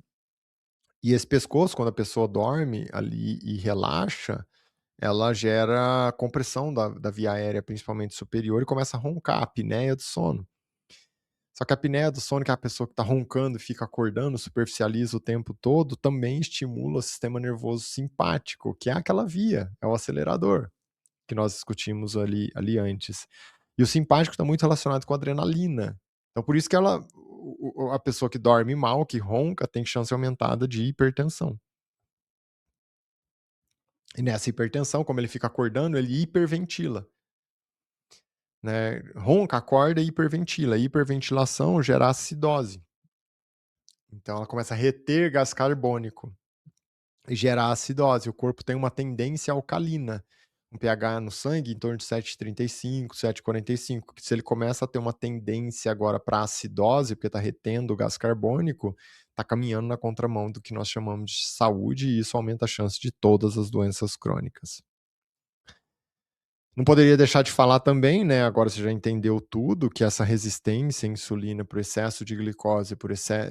E esse pescoço, quando a pessoa dorme ali e relaxa, ela gera compressão da via aérea, principalmente superior, e começa a roncar, a apneia do sono. Só que a apneia do sono, que é a pessoa que está roncando e fica acordando, superficializa o tempo todo, também estimula o sistema nervoso simpático, que é aquela via, é o acelerador, que nós discutimos ali antes. E o simpático está muito relacionado com a adrenalina. Então, por isso que a pessoa que dorme mal, que ronca, tem chance aumentada de hipertensão. E nessa hipertensão, como ele fica acordando, ele hiperventila, né? Ronca, acorda e hiperventila. E hiperventilação gera acidose. Então ela começa a reter gás carbônico e gera acidose. O corpo tem uma tendência alcalina, um pH no sangue em torno de 7,35, 7,45, que se ele começa a ter uma tendência agora para acidose, porque está retendo o gás carbônico, está caminhando na contramão do que nós chamamos de saúde, e isso aumenta a chance de todas as doenças crônicas. Não poderia deixar de falar também, né, agora você já entendeu tudo, que essa resistência à insulina por excesso de glicose,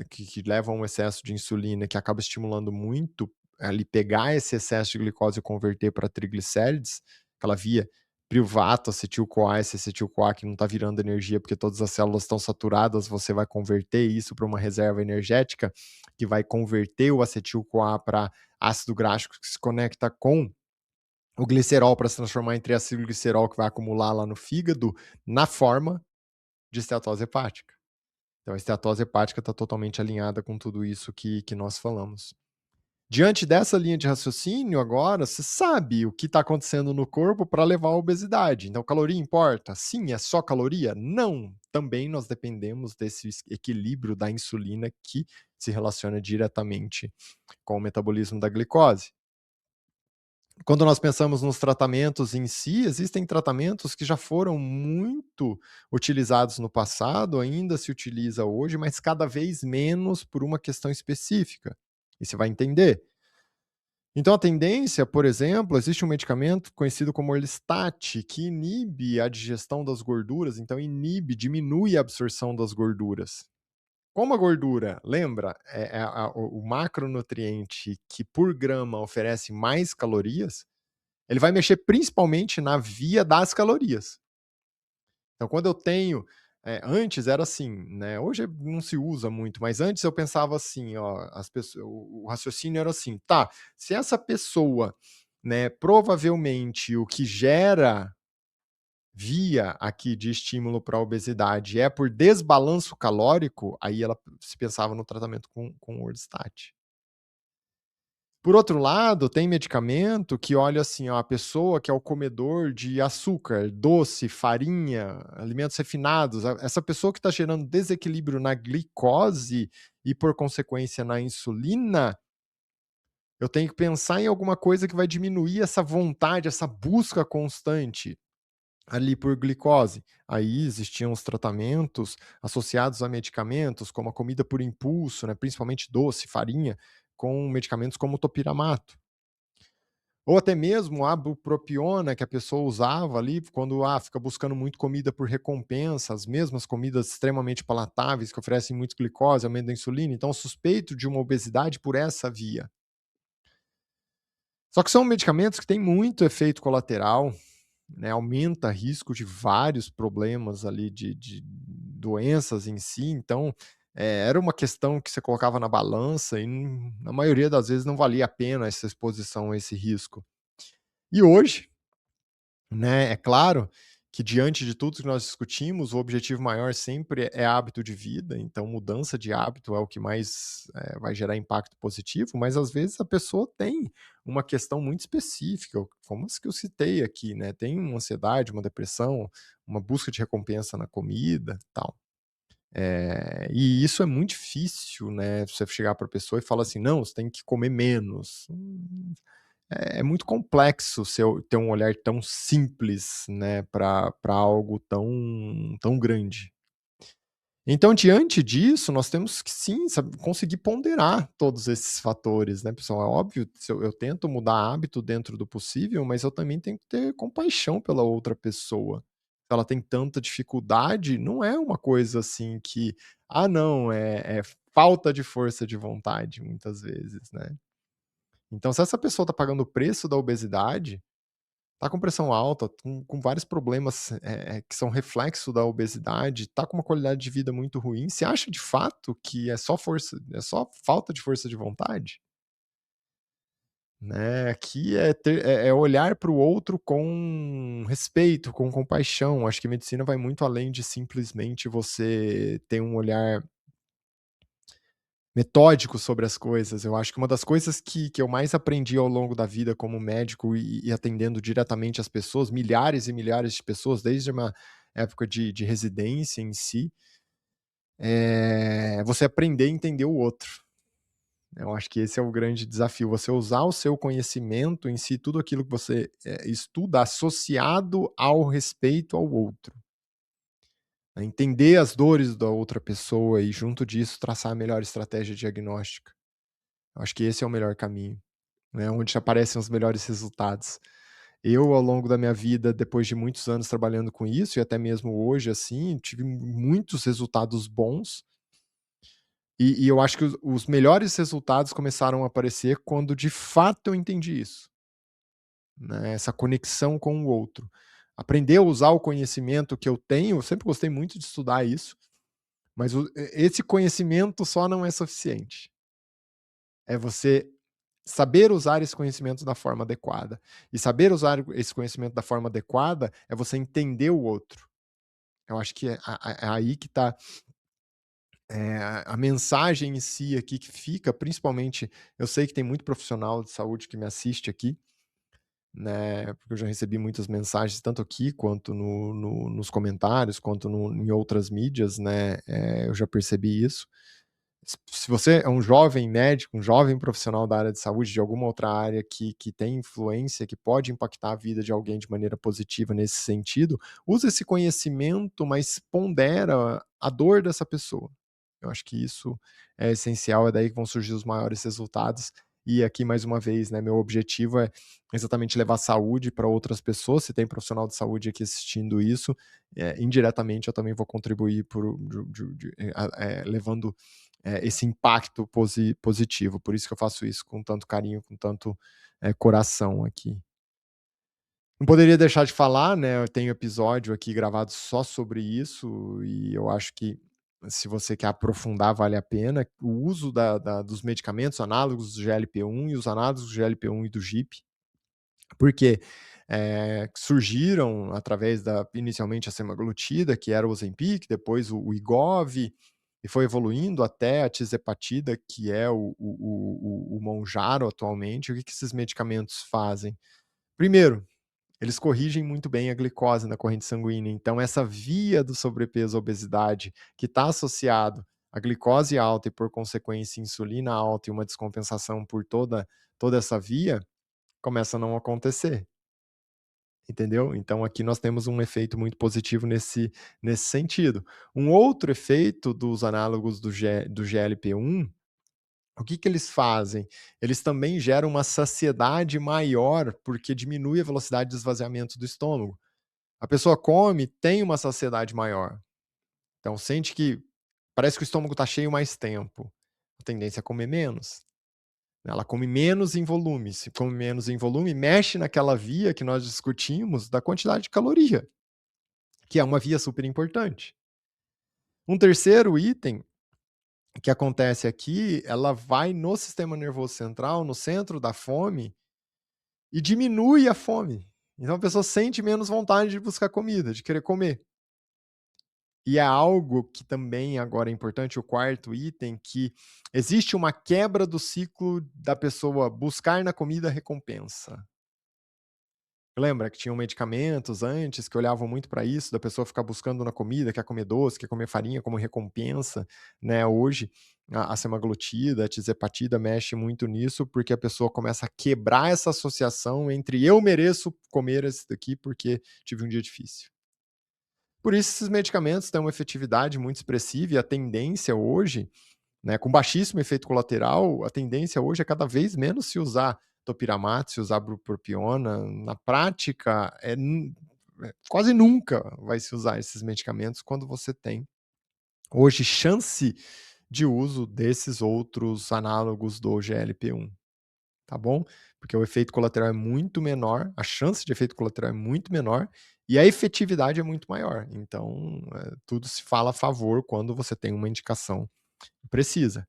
que leva a um excesso de insulina, que acaba estimulando muito ali pegar esse excesso de glicose e converter para triglicérides, aquela via piruvato, acetil-CoA, esse acetil-CoA que não está virando energia porque todas as células estão saturadas, você vai converter isso para uma reserva energética que vai converter o acetil-CoA para ácido gráfico que se conecta com o glicerol para se transformar em triacilglicerol que vai acumular lá no fígado, na forma de esteatose hepática. Então a esteatose hepática está totalmente alinhada com tudo isso que nós falamos. Diante dessa linha de raciocínio, agora você sabe o que está acontecendo no corpo para levar à obesidade. Então, caloria importa? Sim, é só caloria? Não. Também nós dependemos desse equilíbrio da insulina que se relaciona diretamente com o metabolismo da glicose. Quando nós pensamos nos tratamentos em si, existem tratamentos que já foram muito utilizados no passado, ainda se utiliza hoje, mas cada vez menos por uma questão específica. E você vai entender. Então, a tendência, por exemplo, existe um medicamento conhecido como Orlistat, que inibe a digestão das gorduras, então diminui a absorção das gorduras. Como a gordura, lembra, o macronutriente que por grama oferece mais calorias, ele vai mexer principalmente na via das calorias. Então, quando eu tenho. Antes era assim, né? Hoje não se usa muito, mas antes eu pensava assim, ó, o raciocínio era assim, tá? Se essa pessoa, né, provavelmente o que gera via aqui de estímulo para a obesidade é por desbalanço calórico, aí ela se pensava no tratamento com o Orlistat. Por outro lado, tem medicamento que olha assim, ó, a pessoa que é o comedor de açúcar, doce, farinha, alimentos refinados, essa pessoa que está gerando desequilíbrio na glicose e, por consequência, na insulina, eu tenho que pensar em alguma coisa que vai diminuir essa vontade, essa busca constante ali por glicose. Aí existiam os tratamentos associados a medicamentos, como a comida por impulso, né, principalmente doce, farinha, com medicamentos como o topiramato. Ou até mesmo a bupropiona que a pessoa usava ali quando fica buscando muito comida por recompensa, as mesmas comidas extremamente palatáveis que oferecem muito glicose, aumento da insulina, então suspeito de uma obesidade por essa via. Só que são medicamentos que têm muito efeito colateral, né, aumenta risco de vários problemas ali de doenças em si, então era uma questão que você colocava na balança e na maioria das vezes não valia a pena essa exposição a esse risco. E hoje, né, é claro que diante de tudo que nós discutimos, o objetivo maior sempre é hábito de vida, então mudança de hábito é o que mais vai gerar impacto positivo, mas às vezes a pessoa tem uma questão muito específica, como as que eu citei aqui, né? Tem uma ansiedade, uma depressão, uma busca de recompensa na comida, tal. E isso é muito difícil, né? Você chegar para a pessoa e falar assim, não, você tem que comer menos. É muito complexo se eu ter um olhar tão simples, né, para algo tão grande. Então, diante disso, nós temos que sim, sabe, conseguir ponderar todos esses fatores, né, pessoal. É óbvio, se eu tento mudar hábito dentro do possível, mas eu também tenho que ter compaixão pela outra pessoa. ela tem tanta dificuldade, não é uma coisa assim que, ah, não, é falta de força de vontade, muitas vezes, né. Então, se essa pessoa está pagando o preço da obesidade, tá com pressão alta, com vários problemas, que são reflexo da obesidade, tá com uma qualidade de vida muito ruim, você acha de fato que é só falta de força de vontade? Né, aqui é olhar para o outro com respeito, com compaixão. Acho que medicina vai muito além de simplesmente você ter um olhar metódico sobre as coisas. Eu acho que uma das coisas que eu mais aprendi ao longo da vida como médico e atendendo diretamente as pessoas, milhares e milhares de pessoas, desde uma época de residência em si, é você aprender a entender o outro. Eu acho que esse é o grande desafio, você usar o seu conhecimento em si, tudo aquilo que você, estuda associado ao respeito ao outro. A entender as dores da outra pessoa e junto disso traçar a melhor estratégia diagnóstica. Eu acho que esse é o melhor caminho, né, onde aparecem os melhores resultados. Eu, ao longo da minha vida, depois de muitos anos trabalhando com isso e até mesmo hoje, assim, tive muitos resultados bons, e eu acho que os melhores resultados começaram a aparecer quando de fato eu entendi isso, né, essa conexão com o outro. Aprender a usar o conhecimento que eu tenho, eu sempre gostei muito de estudar isso, mas esse conhecimento só não é suficiente. É você saber usar esse conhecimento da forma adequada. E saber usar esse conhecimento da forma adequada é você entender o outro. Eu acho que é aí que está a mensagem em si aqui que fica, principalmente, eu sei que tem muito profissional de saúde que me assiste aqui, né, porque eu já recebi muitas mensagens, tanto aqui quanto nos comentários, quanto em outras mídias, né, eu já percebi isso. Se você é um jovem médico, um jovem profissional da área de saúde, de alguma outra área que tem influência, que pode impactar a vida de alguém de maneira positiva nesse sentido, usa esse conhecimento, mas pondera a dor dessa pessoa. Eu acho que isso é essencial, é daí que vão surgir os maiores resultados. E aqui, mais uma vez, né, meu objetivo é exatamente levar saúde para outras pessoas. Se tem profissional de saúde aqui assistindo isso, indiretamente eu também vou contribuir por, levando esse impacto positivo. Por isso que eu faço isso com tanto carinho, com tanto coração aqui. Não poderia deixar de falar, né, eu tenho episódio aqui gravado só sobre isso, e eu acho que se você quer aprofundar, vale a pena. O uso dos medicamentos análogos do GLP-1 e os análogos do GLP-1 e do GIP, porque surgiram através inicialmente a semaglutida, que era o Ozempic, depois o Wegovy, e foi evoluindo até a tirzepatida, que é o Mounjaro atualmente. O que esses medicamentos fazem? Primeiro, eles corrigem muito bem a glicose na corrente sanguínea, então essa via do sobrepeso, obesidade, que está associado à glicose alta e, por consequência, insulina alta e uma descompensação por toda essa via, começa a não acontecer, entendeu? Então aqui nós temos um efeito muito positivo nesse sentido. Um outro efeito dos análogos do GLP-1, o que eles fazem? Eles também geram uma saciedade maior, porque diminui a velocidade de esvaziamento do estômago. A pessoa come, tem uma saciedade maior. Então sente que parece que o estômago está cheio mais tempo. A tendência é comer menos. Ela come menos em volume. Se come menos em volume, mexe naquela via que nós discutimos da quantidade de caloria, que é uma via super importante. Um terceiro item que acontece aqui, ela vai no sistema nervoso central, no centro da fome, e diminui a fome. Então a pessoa sente menos vontade de buscar comida, de querer comer. E é algo que também agora é importante, o quarto item, que existe uma quebra do ciclo da pessoa buscar na comida recompensa. Lembra que tinham medicamentos antes que olhavam muito para isso, da pessoa ficar buscando na comida, quer comer doce, quer comer farinha como recompensa, né? Hoje a semaglutida, a tirzepatida mexe muito nisso, porque a pessoa começa a quebrar essa associação entre eu mereço comer esse daqui porque tive um dia difícil. Por isso esses medicamentos têm uma efetividade muito expressiva e a tendência hoje, né, com baixíssimo efeito colateral, a tendência hoje é cada vez menos se usar topiramate, se usar bupropiona. Na prática, quase nunca vai se usar esses medicamentos quando você tem, hoje, chance de uso desses outros análogos do GLP-1, tá bom? Porque o efeito colateral é muito menor, a chance de efeito colateral é muito menor e a efetividade é muito maior. Então, tudo se fala a favor quando você tem uma indicação precisa.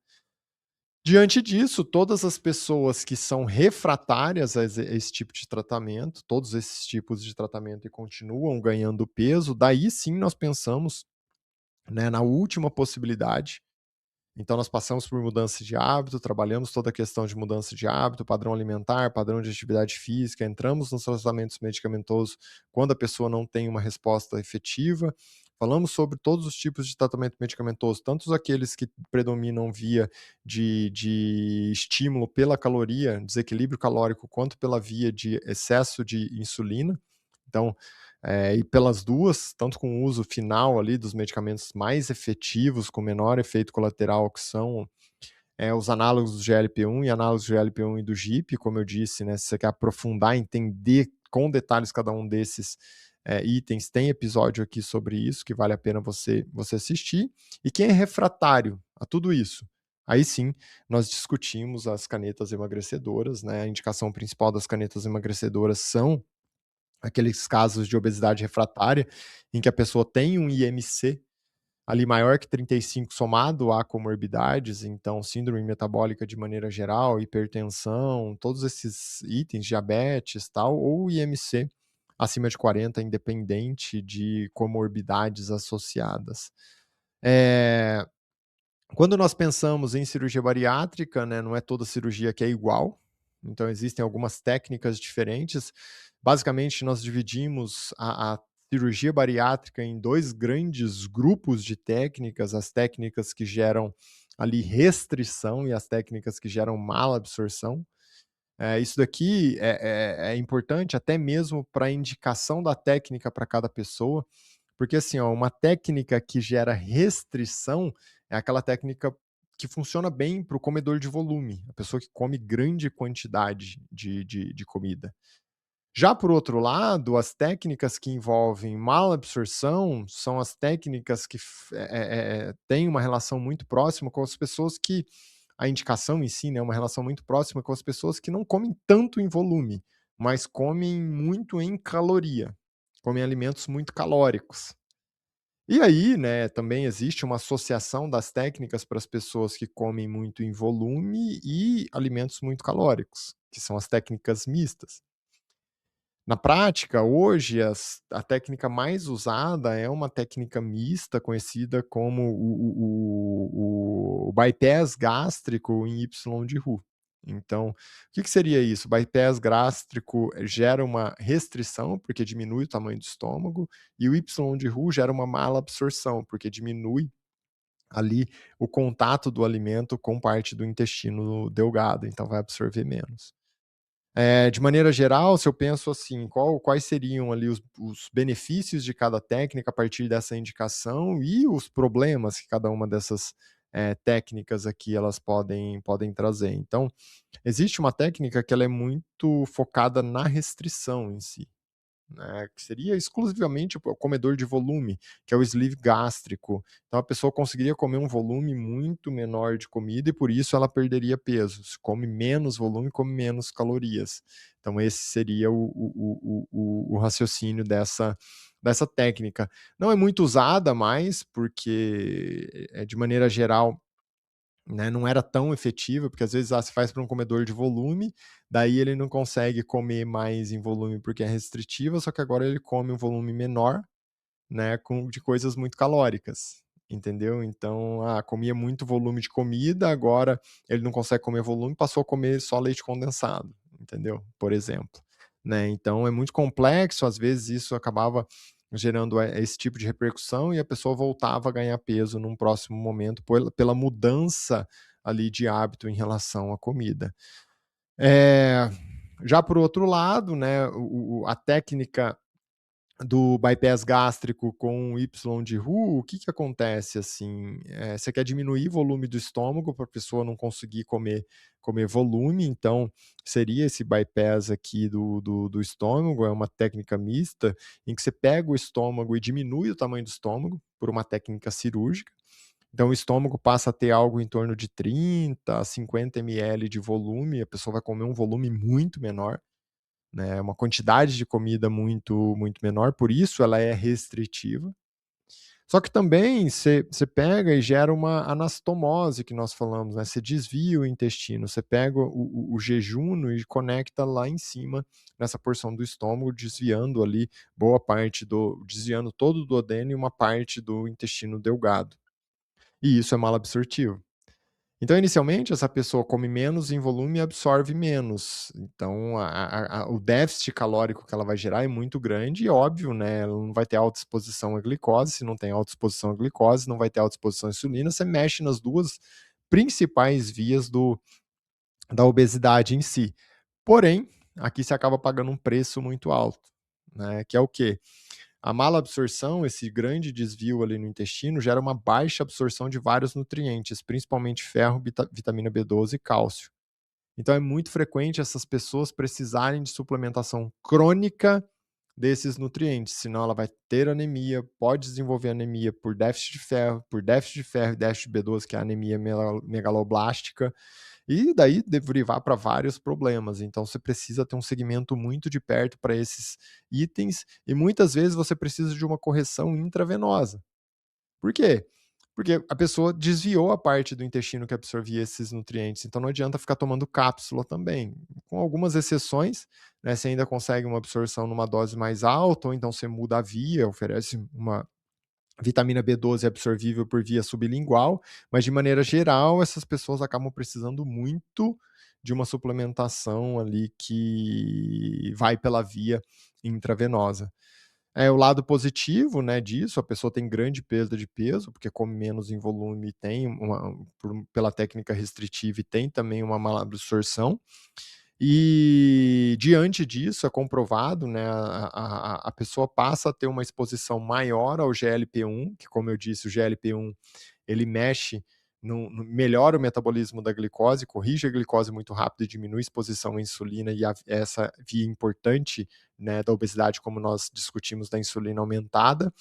Diante disso, todas as pessoas que são refratárias a esse tipo de tratamento, todos esses tipos de tratamento e continuam ganhando peso, daí sim nós pensamos, né, na última possibilidade. Então nós passamos por mudança de hábito, trabalhamos toda a questão de mudança de hábito, padrão alimentar, padrão de atividade física, entramos nos tratamentos medicamentosos quando a pessoa não tem uma resposta efetiva. Falamos sobre todos os tipos de tratamento medicamentoso, tanto aqueles que predominam via de estímulo pela caloria, desequilíbrio calórico, quanto pela via de excesso de insulina. Então, e pelas duas, tanto com o uso final ali dos medicamentos mais efetivos, com menor efeito colateral, que são os análogos do GLP-1 e análogos do GLP-1 e do GIP, como eu disse, né? Se você quer aprofundar, entender com detalhes cada um desses itens, tem episódio aqui sobre isso, que vale a pena você assistir. E quem é refratário a tudo isso? Aí sim, nós discutimos as canetas emagrecedoras, né? A indicação principal das canetas emagrecedoras são aqueles casos de obesidade refratária, em que a pessoa tem um IMC ali maior que 35 somado a comorbidades, então síndrome metabólica de maneira geral, hipertensão, todos esses itens, diabetes, tal, ou IMC acima de 40, independente de comorbidades associadas. Quando nós pensamos em cirurgia bariátrica, né, não é toda cirurgia que é igual, então existem algumas técnicas diferentes. Basicamente, nós dividimos a cirurgia bariátrica em dois grandes grupos de técnicas: as técnicas que geram ali restrição e as técnicas que geram malabsorção. Isso daqui é importante até mesmo para a indicação da técnica para cada pessoa, porque assim, ó, uma técnica que gera restrição é aquela técnica que funciona bem para o comedor de volume, a pessoa que come grande quantidade de comida. Já por outro lado, as técnicas que envolvem malabsorção são as técnicas que têm uma relação muito próxima com as pessoas que a indicação em si, né, é uma relação muito próxima com as pessoas que não comem tanto em volume, mas comem muito em caloria, comem alimentos muito calóricos. E aí, né, também existe uma associação das técnicas para as pessoas que comem muito em volume e alimentos muito calóricos, que são as técnicas mistas. Na prática, hoje, a técnica mais usada é uma técnica mista, conhecida como o bypass gástrico em Y de Roux. Então, o que seria isso? O bypass gástrico gera uma restrição, porque diminui o tamanho do estômago, e o Y de Roux gera uma malabsorção, porque diminui ali o contato do alimento com parte do intestino delgado, então vai absorver menos. De maneira geral, se eu penso assim, quais seriam ali os benefícios de cada técnica a partir dessa indicação e os problemas que cada uma dessas técnicas aqui elas podem trazer. Então, existe uma técnica que ela é muito focada na restrição em si, né, que seria exclusivamente o comedor de volume, que é o sleeve gástrico. Então a pessoa conseguiria comer um volume muito menor de comida e por isso ela perderia peso. Se come menos volume, come menos calorias. Então esse seria o raciocínio dessa técnica. Não é muito usada mais, porque de maneira geral, né, não era tão efetiva, porque às vezes se faz para um comedor de volume, daí ele não consegue comer mais em volume porque é restritiva, só que agora ele come um volume menor, né, de coisas muito calóricas, entendeu? Então, comia muito volume de comida, agora ele não consegue comer volume, passou a comer só leite condensado, entendeu? Por exemplo, né? Então é muito complexo, às vezes isso acabava gerando esse tipo de repercussão e a pessoa voltava a ganhar peso num próximo momento pela mudança ali de hábito em relação à comida. Já por outro lado, né, a técnica do bypass gástrico com Y de Roux, o que que acontece, assim, você quer diminuir o volume do estômago para a pessoa não conseguir comer volume, então seria esse bypass aqui do estômago, é uma técnica mista, em que você pega o estômago e diminui o tamanho do estômago por uma técnica cirúrgica. Então o estômago passa a ter algo em torno de 30 a 50 ml de volume, a pessoa vai comer um volume muito menor, né, uma quantidade de comida muito menor, por isso ela é restritiva. Só que também você pega e gera uma anastomose que nós falamos, né, você desvia o intestino, você pega o jejum e conecta lá em cima, nessa porção do estômago, desviando ali boa parte desviando todo o duodeno e uma parte do intestino delgado. E isso é malabsortivo. Então, inicialmente, essa pessoa come menos em volume e absorve menos. Então, o déficit calórico que ela vai gerar é muito grande e óbvio, né? Ela não vai ter alta exposição à glicose. Se não tem alta exposição à glicose, não vai ter alta exposição à insulina. Você mexe nas duas principais vias da obesidade em si. Porém, aqui você acaba pagando um preço muito alto, né? Que é o quê? A malabsorção, esse grande desvio ali no intestino, gera uma baixa absorção de vários nutrientes, principalmente ferro, vitamina B12 e cálcio. Então é muito frequente essas pessoas precisarem de suplementação crônica desses nutrientes, senão ela vai ter anemia, pode desenvolver anemia por déficit de ferro e déficit de B12, que é a anemia megaloblástica, e daí derivar para vários problemas. Então você precisa ter um segmento muito de perto para esses itens e muitas vezes você precisa de uma correção intravenosa. Por quê? Porque a pessoa desviou a parte do intestino que absorvia esses nutrientes, então não adianta ficar tomando cápsula também. Com algumas exceções, né, você ainda consegue uma absorção numa dose mais alta, ou então você muda a via, oferece uma vitamina B12 é absorvível por via sublingual, mas de maneira geral, essas pessoas acabam precisando muito de uma suplementação ali que vai pela via intravenosa. O lado positivo, né, disso, a pessoa tem grande perda de peso, porque come menos em volume, tem pela técnica restritiva e tem também uma malabsorção. E diante disso, é comprovado, né, a pessoa passa a ter uma exposição maior ao GLP-1, que como eu disse, o GLP-1 ele mexe melhora o metabolismo da glicose, corrige a glicose muito rápido e diminui a exposição à insulina e essa via importante, né, da obesidade, como nós discutimos da insulina aumentada.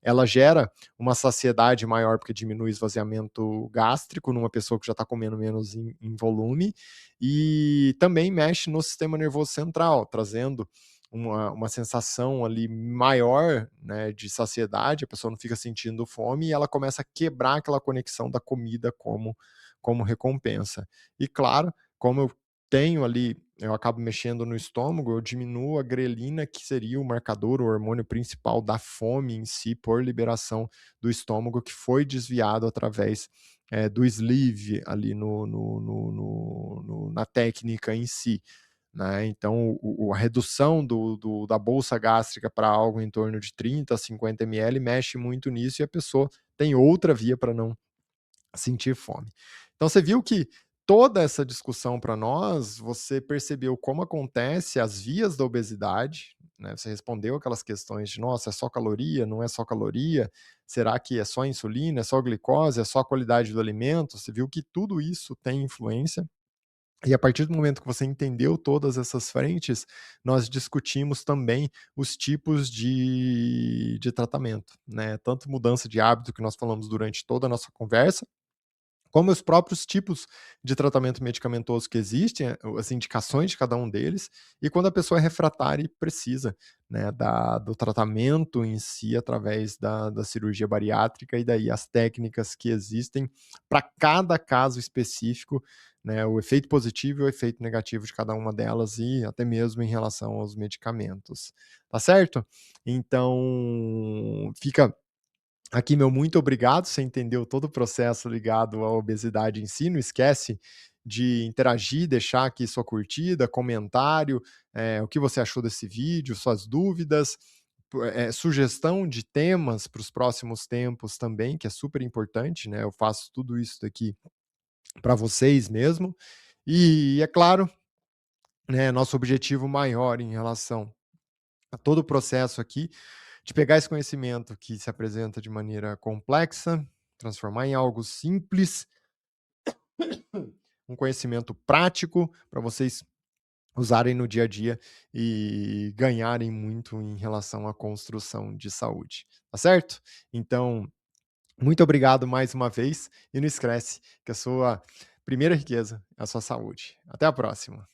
Ela gera uma saciedade maior porque diminui o esvaziamento gástrico numa pessoa que já está comendo menos em volume e também mexe no sistema nervoso central, trazendo uma sensação ali maior, né, de saciedade, a pessoa não fica sentindo fome e ela começa a quebrar aquela conexão da comida como recompensa. E claro, como eu tenho ali, eu acabo mexendo no estômago, eu diminuo a grelina, que seria o marcador, o hormônio principal da fome em si, por liberação do estômago, que foi desviado através do sleeve ali na técnica em si. Né? Então, a redução da bolsa gástrica para algo em torno de 30 a 50 ml mexe muito nisso e a pessoa tem outra via para não sentir fome. Então, você viu que toda essa discussão para nós, você percebeu como acontece as vias da obesidade, né? Você respondeu aquelas questões de, nossa, é só caloria, não é só caloria? Será que é só insulina, é só glicose, é só a qualidade do alimento? Você viu que tudo isso tem influência. E a partir do momento que você entendeu todas essas frentes, nós discutimos também os tipos de tratamento, né? Tanto mudança de hábito, que nós falamos durante toda a nossa conversa, como os próprios tipos de tratamento medicamentoso que existem, as indicações de cada um deles, e quando a pessoa é refratária e precisa, né, do tratamento em si através da cirurgia bariátrica, e daí as técnicas que existem para cada caso específico, né, o efeito positivo e o efeito negativo de cada uma delas, e até mesmo em relação aos medicamentos. Tá certo? Então, fica aqui, meu muito obrigado, você entendeu todo o processo ligado à obesidade em si, não esquece de interagir, deixar aqui sua curtida, comentário, o que você achou desse vídeo, suas dúvidas, sugestão de temas para os próximos tempos também, que é super importante, né, eu faço tudo isso daqui para vocês mesmo. E é claro, né, nosso objetivo maior em relação a todo o processo aqui de pegar esse conhecimento que se apresenta de maneira complexa, transformar em algo simples, um conhecimento prático para vocês usarem no dia a dia e ganharem muito em relação à construção de saúde, tá certo? Então, muito obrigado mais uma vez e não esquece que a sua primeira riqueza é a sua saúde. Até a próxima.